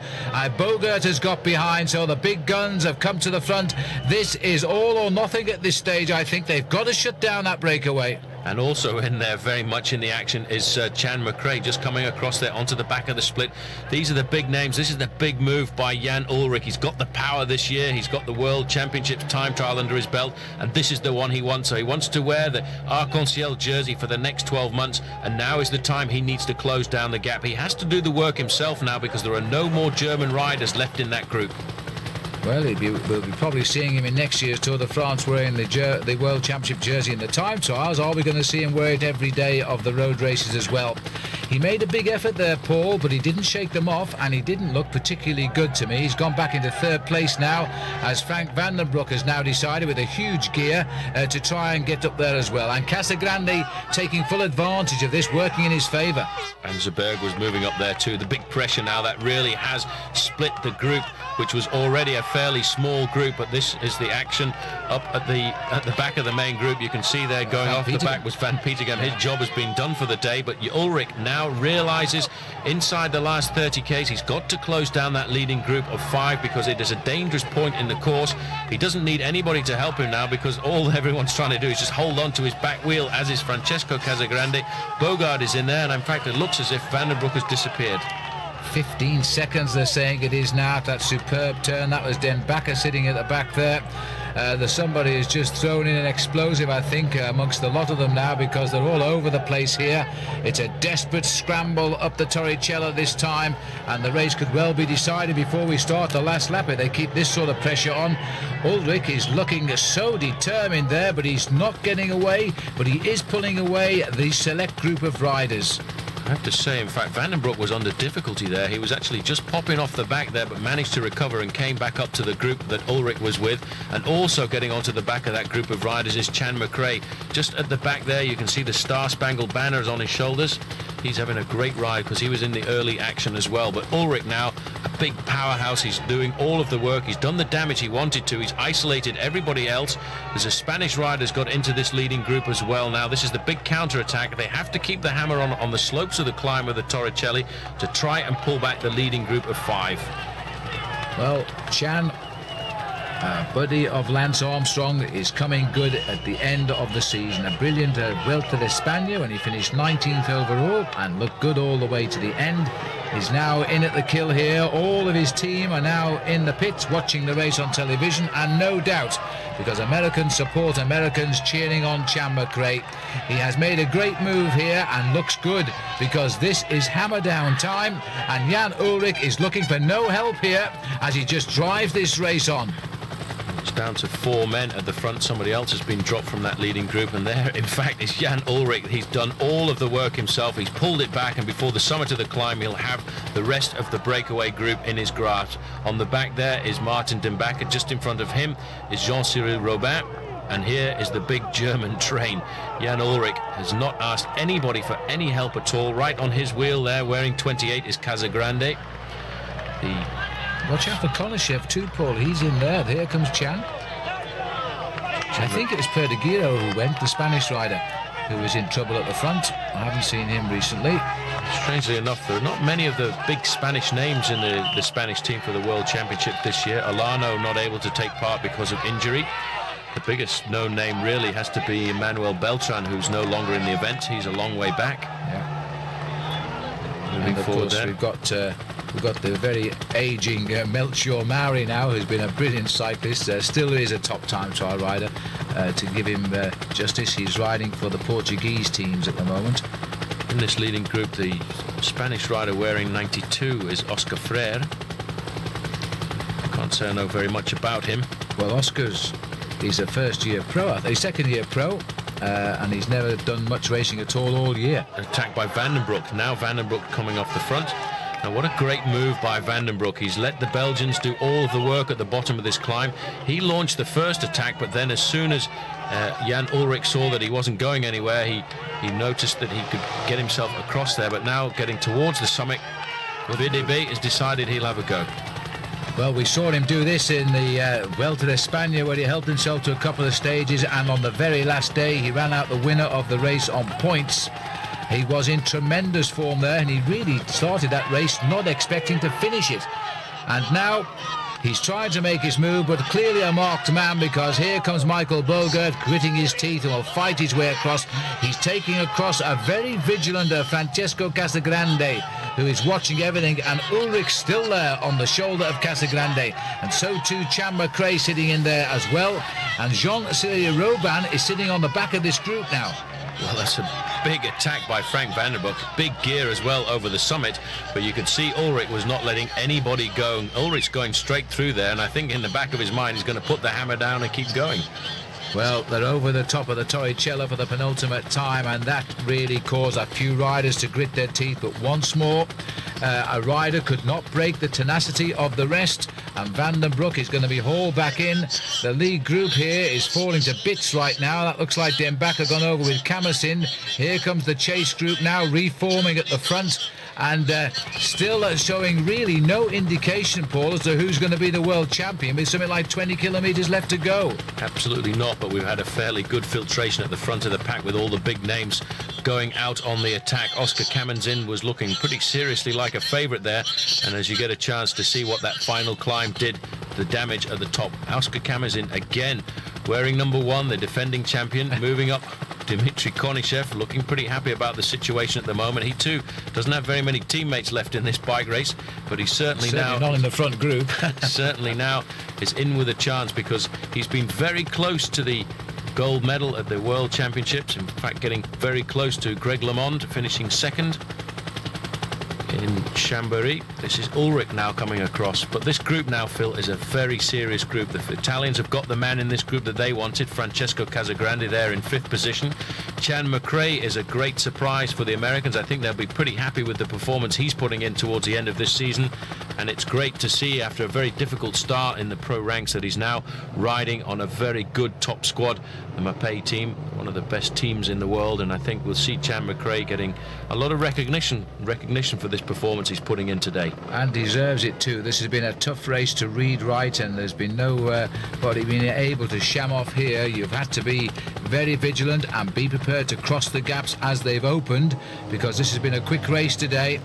Bogert has got behind, so the big guns have come to the front. This is all or nothing at this stage, I think. They've got to shut down that breakaway. And also in there, very much in the action, is Chan McRae, just coming across there onto the back of the split. These are the big names. This is the big move by Jan Ullrich. He's got the power this year. He's got the World Championships time trial under his belt, and this is the one he wants. So he wants to wear the Arc-en-Ciel jersey for the next 12 months, and now is the time he needs to close down the gap. He has to do the work himself now, because there are no more German riders left in that group. Well, we'll be probably seeing him in next year's Tour de France wearing the World Championship jersey in the time trials. Are we going to see him wear it every day of the road races as well? He made a big effort there, Paul, but he didn't shake them off, and he didn't look particularly good to me. He's gone back into third place now, as Frank Van den Broek has now decided with a huge gear to try and get up there as well. And Casagrande taking full advantage of this, working in his favour. And Zeberg was moving up there too. The big pressure now, that really has split the group, which was already a fairly small group, but this is the action up at the back of the main group. You can see there going off the back was Van Petegem. His job has been done for the day, but Ullrich now realizes inside the last 30 k's he's got to close down that leading group of 5, because it is a dangerous point in the course. He doesn't need anybody to help him now, because all everyone's trying to do is just hold on to his back wheel, as is Francesco Casagrande. Bogart is in there, and in fact it looks as if Van den Broek has disappeared. 15 seconds they're saying it is now. That superb turn, that was Den Bakker sitting at the back there. Somebody has just thrown in an explosive, I think, amongst a lot of them now, because they're all over the place here. It's a desperate scramble up the Torricella this time, and the race could well be decided before we start the last lap if they keep this sort of pressure on. Ullrich is looking so determined there, but he's not getting away, but he is pulling away the select group of riders. I have to say, in fact, Van den Broek was under difficulty there. He was actually just popping off the back there, but managed to recover and came back up to the group that Ullrich was with. And also getting onto the back of that group of riders is Chan McRae. Just at the back there, you can see the Star-Spangled Banners on his shoulders. He's having a great ride, because he was in the early action as well. But Ullrich now, a big powerhouse. He's doing all of the work. He's done the damage he wanted to. He's isolated everybody else. There's a Spanish rider's got into this leading group as well now. This is the big counter-attack. They have to keep the hammer on the slopes of the climb of the Torricelli to try and pull back the leading group of 5. Well, Chan, buddy of Lance Armstrong, is coming good at the end of the season. A brilliant Vuelta de España when he finished 19th overall and looked good all the way to the end. He's now in at the kill here. All of his team are now in the pits watching the race on television, and no doubt, because Americans support Americans, cheering on Chan McRae. He has made a great move here and looks good, because this is hammer down time, and Jan Ullrich is looking for no help here as he just drives this race on. It's down to 4 men at the front. Somebody else has been dropped from that leading group, and there, in fact, is Jan Ullrich. He's done all of the work himself. He's pulled it back, and before the summit of the climb, he'll have the rest of the breakaway group in his grasp. On the back there is Martin Den Bakker. Just in front of him is Jean-Cyril Robin. And here is the big German train. Jan Ullrich has not asked anybody for any help at all. Right on his wheel there, wearing 28, is Casagrande. Watch out for Kolashev too, Paul. He's in there. Here comes Chan. I think it was Perdigiro who went, the Spanish rider, who was in trouble at the front. I haven't seen him recently. Strangely enough, there are not many of the big Spanish names in the Spanish team for the World Championship this year. Alano not able to take part because of injury. The biggest known name really has to be Manuel Beltran, who's no longer in the event. He's a long way back. Yeah. Moving and of forward course, there. We've got the very aging Melchior Mauri now, who's been a brilliant cyclist. Still is a top time trial rider. To give him justice, he's riding for the Portuguese teams at the moment. In this leading group, the Spanish rider wearing 92 is Oscar Freire. Can't say I know very much about him. Well, he's a first-year pro, a second-year pro, and he's never done much racing at all year. Attacked by Van den Broek. Now Van den Broek coming off the front. Now, what a great move by Van den Broek. He's let the Belgians do all of the work at the bottom of this climb. He launched the first attack, but then as soon as Jan Ullrich saw that he wasn't going anywhere, he noticed that he could get himself across there. But now getting towards the summit, VDB has decided he'll have a go. Well, we saw him do this in the Vuelta de España, where he helped himself to a couple of stages, and on the very last day he ran out the winner of the race on points. He was in tremendous form there, and he really started that race not expecting to finish it. And now he's trying to make his move, but clearly a marked man, because here comes Michael Bogert gritting his teeth and will fight his way across. He's taking across a very vigilant Francesco Casagrande, who is watching everything, and Ulrich's still there on the shoulder of Casagrande, and so too Chan McRae sitting in there as well, and Jean-Cyril Robin is sitting on the back of this group now. Well, that's a big attack by Frank van der Broek. Big gear as well over the summit, but you could see Ulrich was not letting anybody go. Ulrich's going straight through there, and I think in the back of his mind he's going to put the hammer down and keep going. Well, they're over the top of the Torricella for the penultimate time, and that really caused a few riders to grit their teeth. But once more, a rider could not break the tenacity of the rest, and Van den Broek is going to be hauled back in. The lead group here is falling to bits right now. That looks like Den Bakker gone over with Camersin. Here comes the chase group now, reforming at the front, and still showing really no indication, Paul, as to who's going to be the world champion with something like 20 kilometres left to go. Absolutely not, but we've had a fairly good filtration at the front of the pack with all the big names going out on the attack. Oscar Kamenzin was looking pretty seriously like a favourite there, and as you get a chance to see what that final climb did, the damage at the top. Oscar Kamenzin again wearing number 1, the defending champion, moving up. Dmitry Konishev looking pretty happy about the situation at the moment. He too doesn't have very many teammates left in this bike race, but he's certainly now not in the front group. certainly now is in with a chance, because he's been very close to the gold medal at the World Championships. In fact, getting very close to Greg LeMond, finishing second in Chambéry. This is Ulrich now coming across, but this group now, Phil, is a very serious group. The Italians have got the man in this group that they wanted, Francesco Casagrande there in 5th position. Chan McRae is a great surprise for the Americans. I think they'll be pretty happy with the performance he's putting in towards the end of this season, and it's great to see after a very difficult start in the pro ranks that he's now riding on a very good top squad. The Mapei team, one of the best teams in the world, and I think we'll see Chan McRae getting a lot of recognition for this performance he's putting in today. And deserves it too. This has been a tough race to read right, and there's been nobody being able to sham off here. You've had to be very vigilant and be prepared to cross the gaps as they've opened, because this has been a quick race today.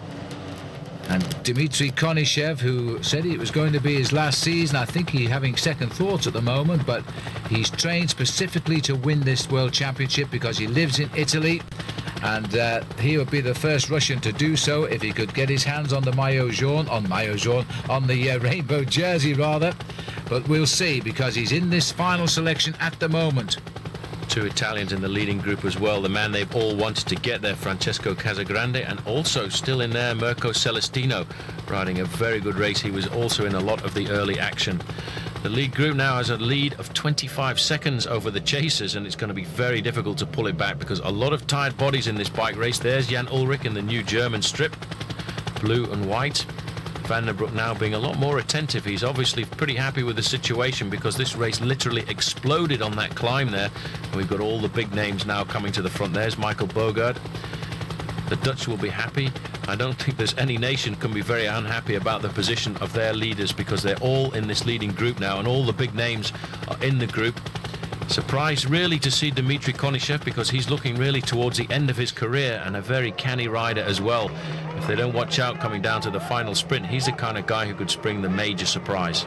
And Dmitry Konishev, who said it was going to be his last season, I think he's having second thoughts at the moment, but he's trained specifically to win this World Championship because he lives in Italy, and he would be the first Russian to do so if he could get his hands on the on the rainbow jersey rather. But we'll see, because he's in this final selection at the moment. 2 Italians in the leading group as well. The man they've all wanted to get there, Francesco Casagrande, and also still in there, Mirko Celestino, riding a very good race. He was also in a lot of the early action. The lead group now has a lead of 25 seconds over the chasers, and it's going to be very difficult to pull it back because a lot of tired bodies in this bike race. There's Jan Ulrich in the new German strip, blue and white. Van den Broek now being a lot more attentive. He's obviously pretty happy with the situation, because this race literally exploded on that climb there. And we've got all the big names now coming to the front. There's Michael Bogert. The Dutch will be happy. I don't think there's any nation can be very unhappy about the position of their leaders, because they're all in this leading group now, and all the big names are in the group. Surprised really to see Dmitry Konishev, because he's looking really towards the end of his career, and a very canny rider as well. If they don't watch out coming down to the final sprint, he's the kind of guy who could spring the major surprise.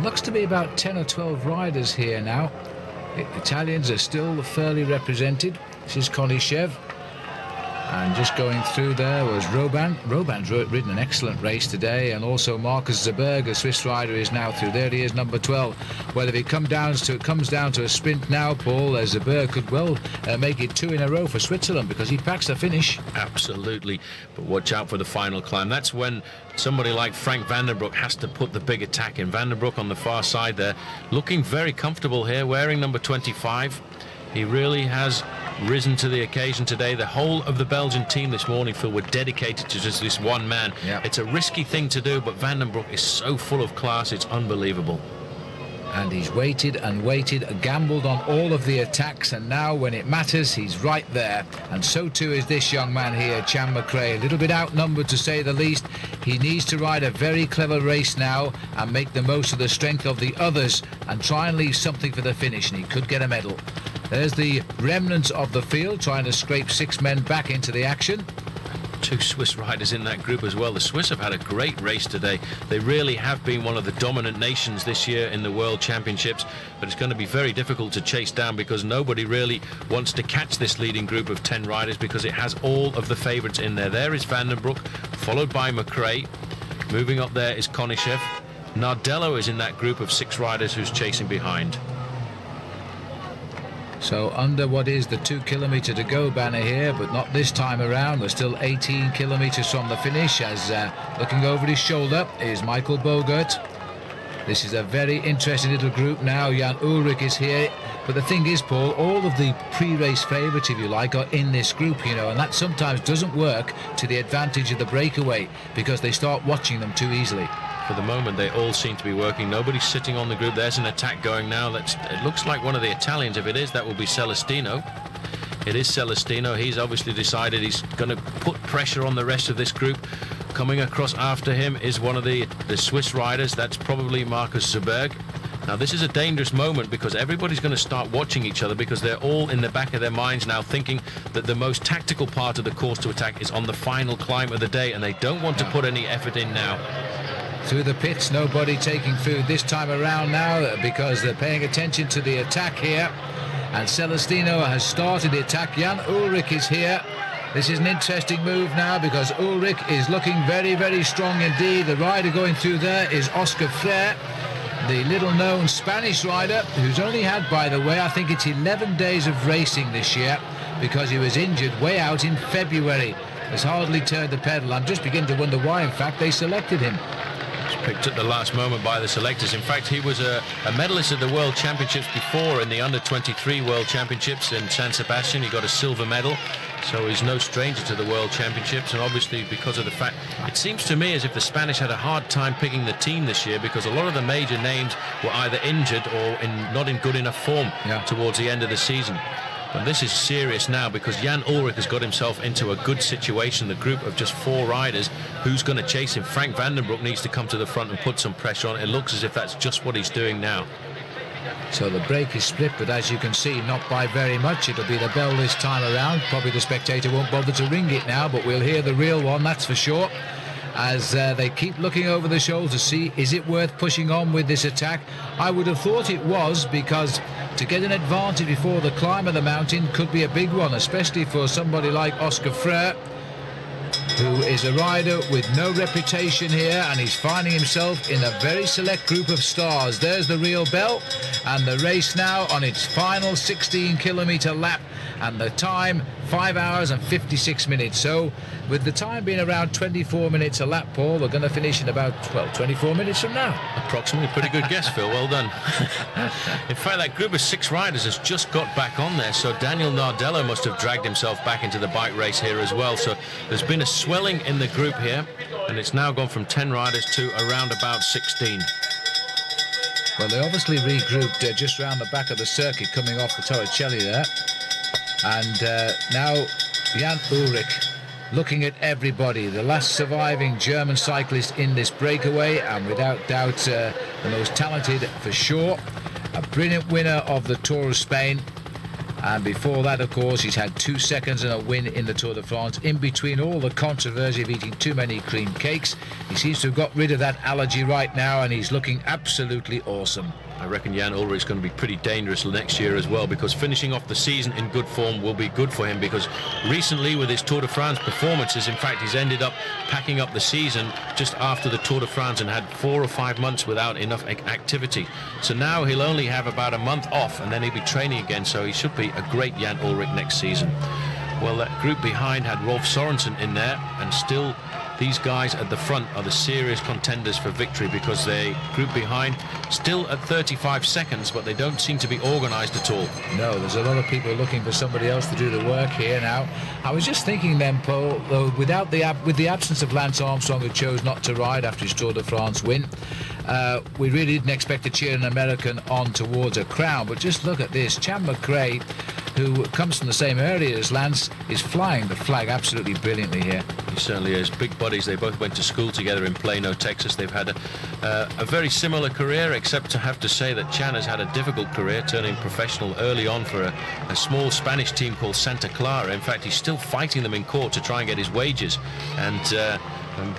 Looks to be about 10 or 12 riders here now. Italians are still fairly represented. This is Konishev. And just going through there was Robin. Robin's ridden an excellent race today, and also Marcus Zerberg, a Swiss rider, is now through. There he is, number 12. Well, if it comes down to a sprint now, Paul, Zerberg could well make it 2 in a row for Switzerland, because he packs the finish. Absolutely, but watch out for the final climb. That's when somebody like Frank van den Broek has to put the big attack in. Van den Broek on the far side there, looking very comfortable here, wearing number 25. He really has risen to the occasion today. The whole of the Belgian team this morning, Phil, were dedicated to just this one man. Yep. It's a risky thing to do, but Van den Broek is so full of class, it's unbelievable. And he's waited and waited, gambled on all of the attacks, and now when it matters, he's right there. And so too is this young man here, Chan McRae, a little bit outnumbered to say the least. He needs to ride a very clever race now and make the most of the strength of the others and try and leave something for the finish, and he could get a medal. There's the remnants of the field trying to scrape 6 men back into the action. 2 Swiss riders in that group as well. The Swiss have had a great race today. They really have been one of the dominant nations this year in the World Championships, but it's going to be very difficult to chase down because nobody really wants to catch this leading group of 10 riders because it has all of the favourites in there. There is Vandenbroek, followed by McRae. Moving up there is Konishev. Nardello is in that group of 6 riders who's chasing behind. So under what is the 2 kilometre to go banner here, but not this time around. We're still 18 kilometres from the finish, as looking over his shoulder is Michael Bogert. This is a very interesting little group now. Jan Ullrich is here, but the thing is, Paul, all of the pre-race favourites, if you like, are in this group, you know, and that sometimes doesn't work to the advantage of the breakaway because they start watching them too easily. For the moment, they all seem to be working. Nobody's sitting on the group. There's an attack going now. It looks like one of the Italians. If it is, that will be Celestino. It is Celestino. He's obviously decided he's going to put pressure on the rest of this group. Coming across after him is one of the Swiss riders. That's probably Markus Zuberg. Now, this is a dangerous moment because everybody's going to start watching each other because they're all in the back of their minds now thinking that the most tactical part of the course to attack is on the final climb of the day, and they don't want to put any effort in now. Through the pits, nobody taking food this time around now because they're paying attention to the attack here. And Celestino has started the attack. Jan Ullrich is here. This is an interesting move now because Ullrich is looking very, very strong indeed. The rider going through there is Oscar Freire, the little-known Spanish rider who's only had, by the way, I think it's 11 days of racing this year because he was injured way out in February. Has hardly turned the pedal. I'm just beginning to wonder why, in fact, they selected him. Picked at the last moment by the selectors. In fact, he was a medalist at the World Championships before in the under-23 World Championships in San Sebastian. He got a silver medal, so he's no stranger to the World Championships. And obviously, because of the fact, it seems to me as if the Spanish had a hard time picking the team this year because a lot of the major names were either injured or not in good enough form towards the end of the season. But this is serious now because Jan Ullrich has got himself into a good situation. The group of just 4 riders, who's going to chase him? Frank Vandenbroek needs to come to the front and put some pressure on. It looks as if that's just what he's doing now. So the break is split, but as you can see, not by very much. It'll be the bell this time around. Probably the spectator won't bother to ring it now, but we'll hear the real one, that's for sure. As they keep looking over the shoulder to see, is it worth pushing on with this attack? I would have thought it was, because to get an advantage before the climb of the mountain could be a big one, especially for somebody like Oscar Freire, who is a rider with no reputation here, and he's finding himself in a very select group of stars. There's the real bell, and the race now on its final 16-kilometre lap, and the time 5 hours and 56 minutes. So with the time being around 24 minutes a lap, Paul, we're going to finish in about 24 minutes from now. Approximately. Pretty good guess, Phil. Well done. In fact, that group of 6 riders has just got back on there, so Daniel Nardello must have dragged himself back into the bike race here as well. So there's been a swelling in the group here, and it's now gone from 10 riders to around about 16. Well, they obviously regrouped just round the back of the circuit coming off the Torricelli there. And now Jan Ullrich looking at everybody, the last surviving German cyclist in this breakaway, and without doubt the most talented for sure, a brilliant winner of the Tour of Spain. And before that, of course, he's had 2 seconds and a win in the Tour de France. In between all the controversy of eating too many cream cakes, he seems to have got rid of that allergy right now, and he's looking absolutely awesome. I reckon Jan Ullrich is going to be pretty dangerous next year as well, because finishing off the season in good form will be good for him, because recently with his Tour de France performances, in fact, he's ended up packing up the season just after the Tour de France and had 4 or 5 months without enough activity. So now he'll only have about a month off, and then he'll be training again, so he should be a great Jan Ullrich next season. Well, that group behind had Rolf Sorensen in there, and still these guys at the front are the serious contenders for victory, because they group behind still at 35 seconds, but they don't seem to be organised at all. No, there's a lot of people looking for somebody else to do the work here now. I was just thinking then, Paul, though, with the absence of Lance Armstrong, who chose not to ride after his Tour de France win, we really didn't expect to cheer an American on towards a crown. But just look at this. Chan McRae, who comes from the same area as Lance, is flying the flag absolutely brilliantly here. He certainly is. Big buddies. They both went to school together in Plano, Texas. They've had a very similar career, except to have to say that Chan has had a difficult career, turning professional early on for a small Spanish team called Santa Clara. In fact, he's still fighting them in court to try and get his wages. And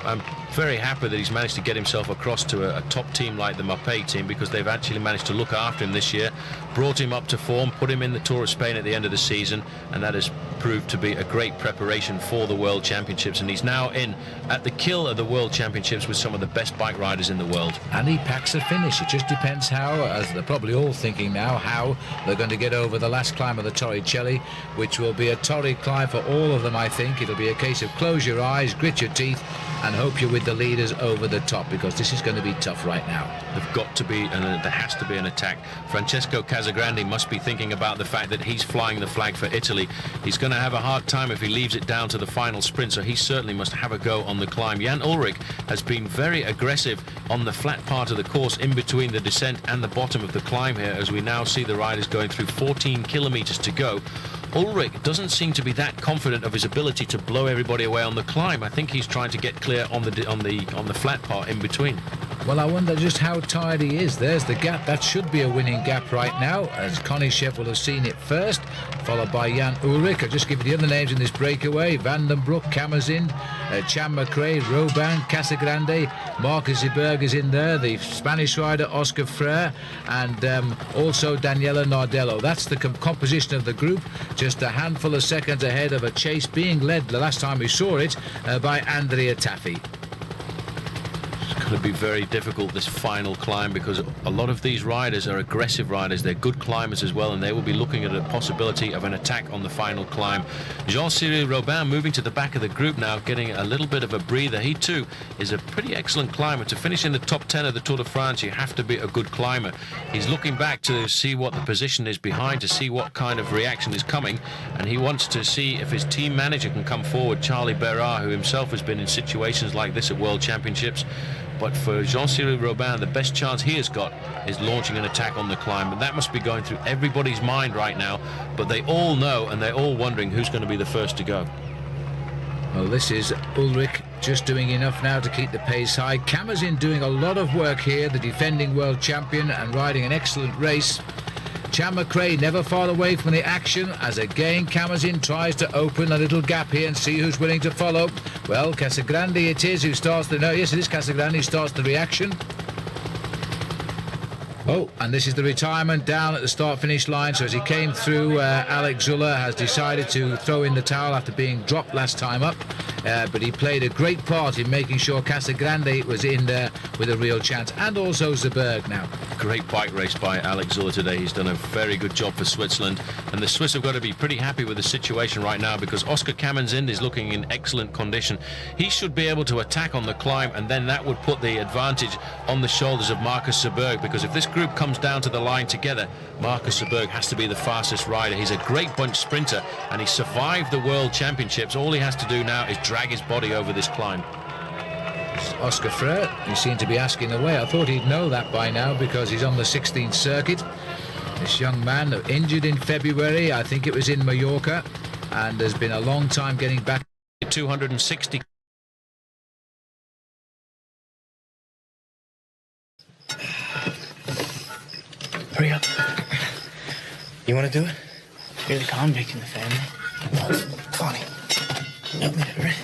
I'm very happy that he's managed to get himself across to a top team like the Mapei team, because they've actually managed to look after him this year, brought him up to form, put him in the Tour of Spain at the end of the season, and that has proved to be a great preparation for the World Championships. And he's now in at the kill of the World Championships with some of the best bike riders in the world. And he packs a finish. It just depends how, as they're probably all thinking now, how they're going to get over the last climb of the Torricelli, which will be a torrid climb for all of them, I think. It'll be a case of close your eyes, grit your teeth, and hope you're with the leaders over the top, because this is going to be tough right now. There've got to be, and there has to be an attack. Francesco Casagrande must be thinking about the fact that he's flying the flag for Italy. He's going to have a hard time if he leaves it down to the final sprint, so he certainly must have a go on the climb. Jan Ullrich has been very aggressive on the flat part of the course in between the descent and the bottom of the climb here, as we now see the riders going through 14 kilometers to go. Ullrich doesn't seem to be that confident of his ability to blow everybody away on the climb. I think he's trying to get clear on the flat part in between. Well, I wonder just how tired he is. There's the gap. That should be a winning gap right now, as Connie Sheff will have seen it first, followed by Jan Ullrich. I'll just give you the other names in this breakaway: Van den Broek, Kamazin, Chan McRae, Robin, Casagrande, Marcus Zeberg is in there, the Spanish rider Oscar Freire, and also Daniela Nardello. That's the composition of the group, just a handful of seconds ahead of a chase being led the last time we saw it by Andrea Taffi. Going to be very difficult, this final climb, because a lot of these riders are aggressive riders. They're good climbers as well, and they will be looking at a possibility of an attack on the final climb. Jean-Cyril Robin moving to the back of the group now, getting a little bit of a breather. He too is a pretty excellent climber. To finish in the top 10 of the Tour de France, you have to be a good climber. He's looking back to see what the position is behind, to see what kind of reaction is coming, and he wants to see if his team manager can come forward, Charlie Berard, who himself has been in situations like this at World Championships. But for Jean-Cyril Robin, the best chance he has got is launching an attack on the climb. And that must be going through everybody's mind right now. But they all know, and they're all wondering who's going to be the first to go. Well, this is Ullrich just doing enough now to keep the pace high. Kamazin doing a lot of work here, the defending world champion, and riding an excellent race. Chan McRae never far away from the action, as again Kamazin tries to open a little gap here and see who's willing to follow. Well, Casagrande it is who starts the... No, yes, it is Casagrande who starts the reaction. Oh, and this is the retirement down at the start-finish line. So as he came through, Alex Zuller has decided to throw in the towel after being dropped last time up. But he played a great part in making sure Casagrande was in there with a real chance, and also Zeberg now. Great bike race by Alex Zuller today. He's done a very good job for Switzerland, and the Swiss have got to be pretty happy with the situation right now, because Oscar Kamazin is looking in excellent condition. He should be able to attack on the climb, and then that would put the advantage on the shoulders of Marcus Zeberg, because if this group comes down to the line together, Marcus Zeberg has to be the fastest rider. He's a great bunch sprinter, and he survived the World Championships. All he has to do now is drag his body over this climb. Oscar Freire, he seemed to be asking the way. I thought he'd know that by now, because he's on the 16th circuit. This young man, injured in February, I think it was in Mallorca, and has been a long time getting back. 260. Hurry up. You want to do it? You're the convict in the family. Connie. Help me, right?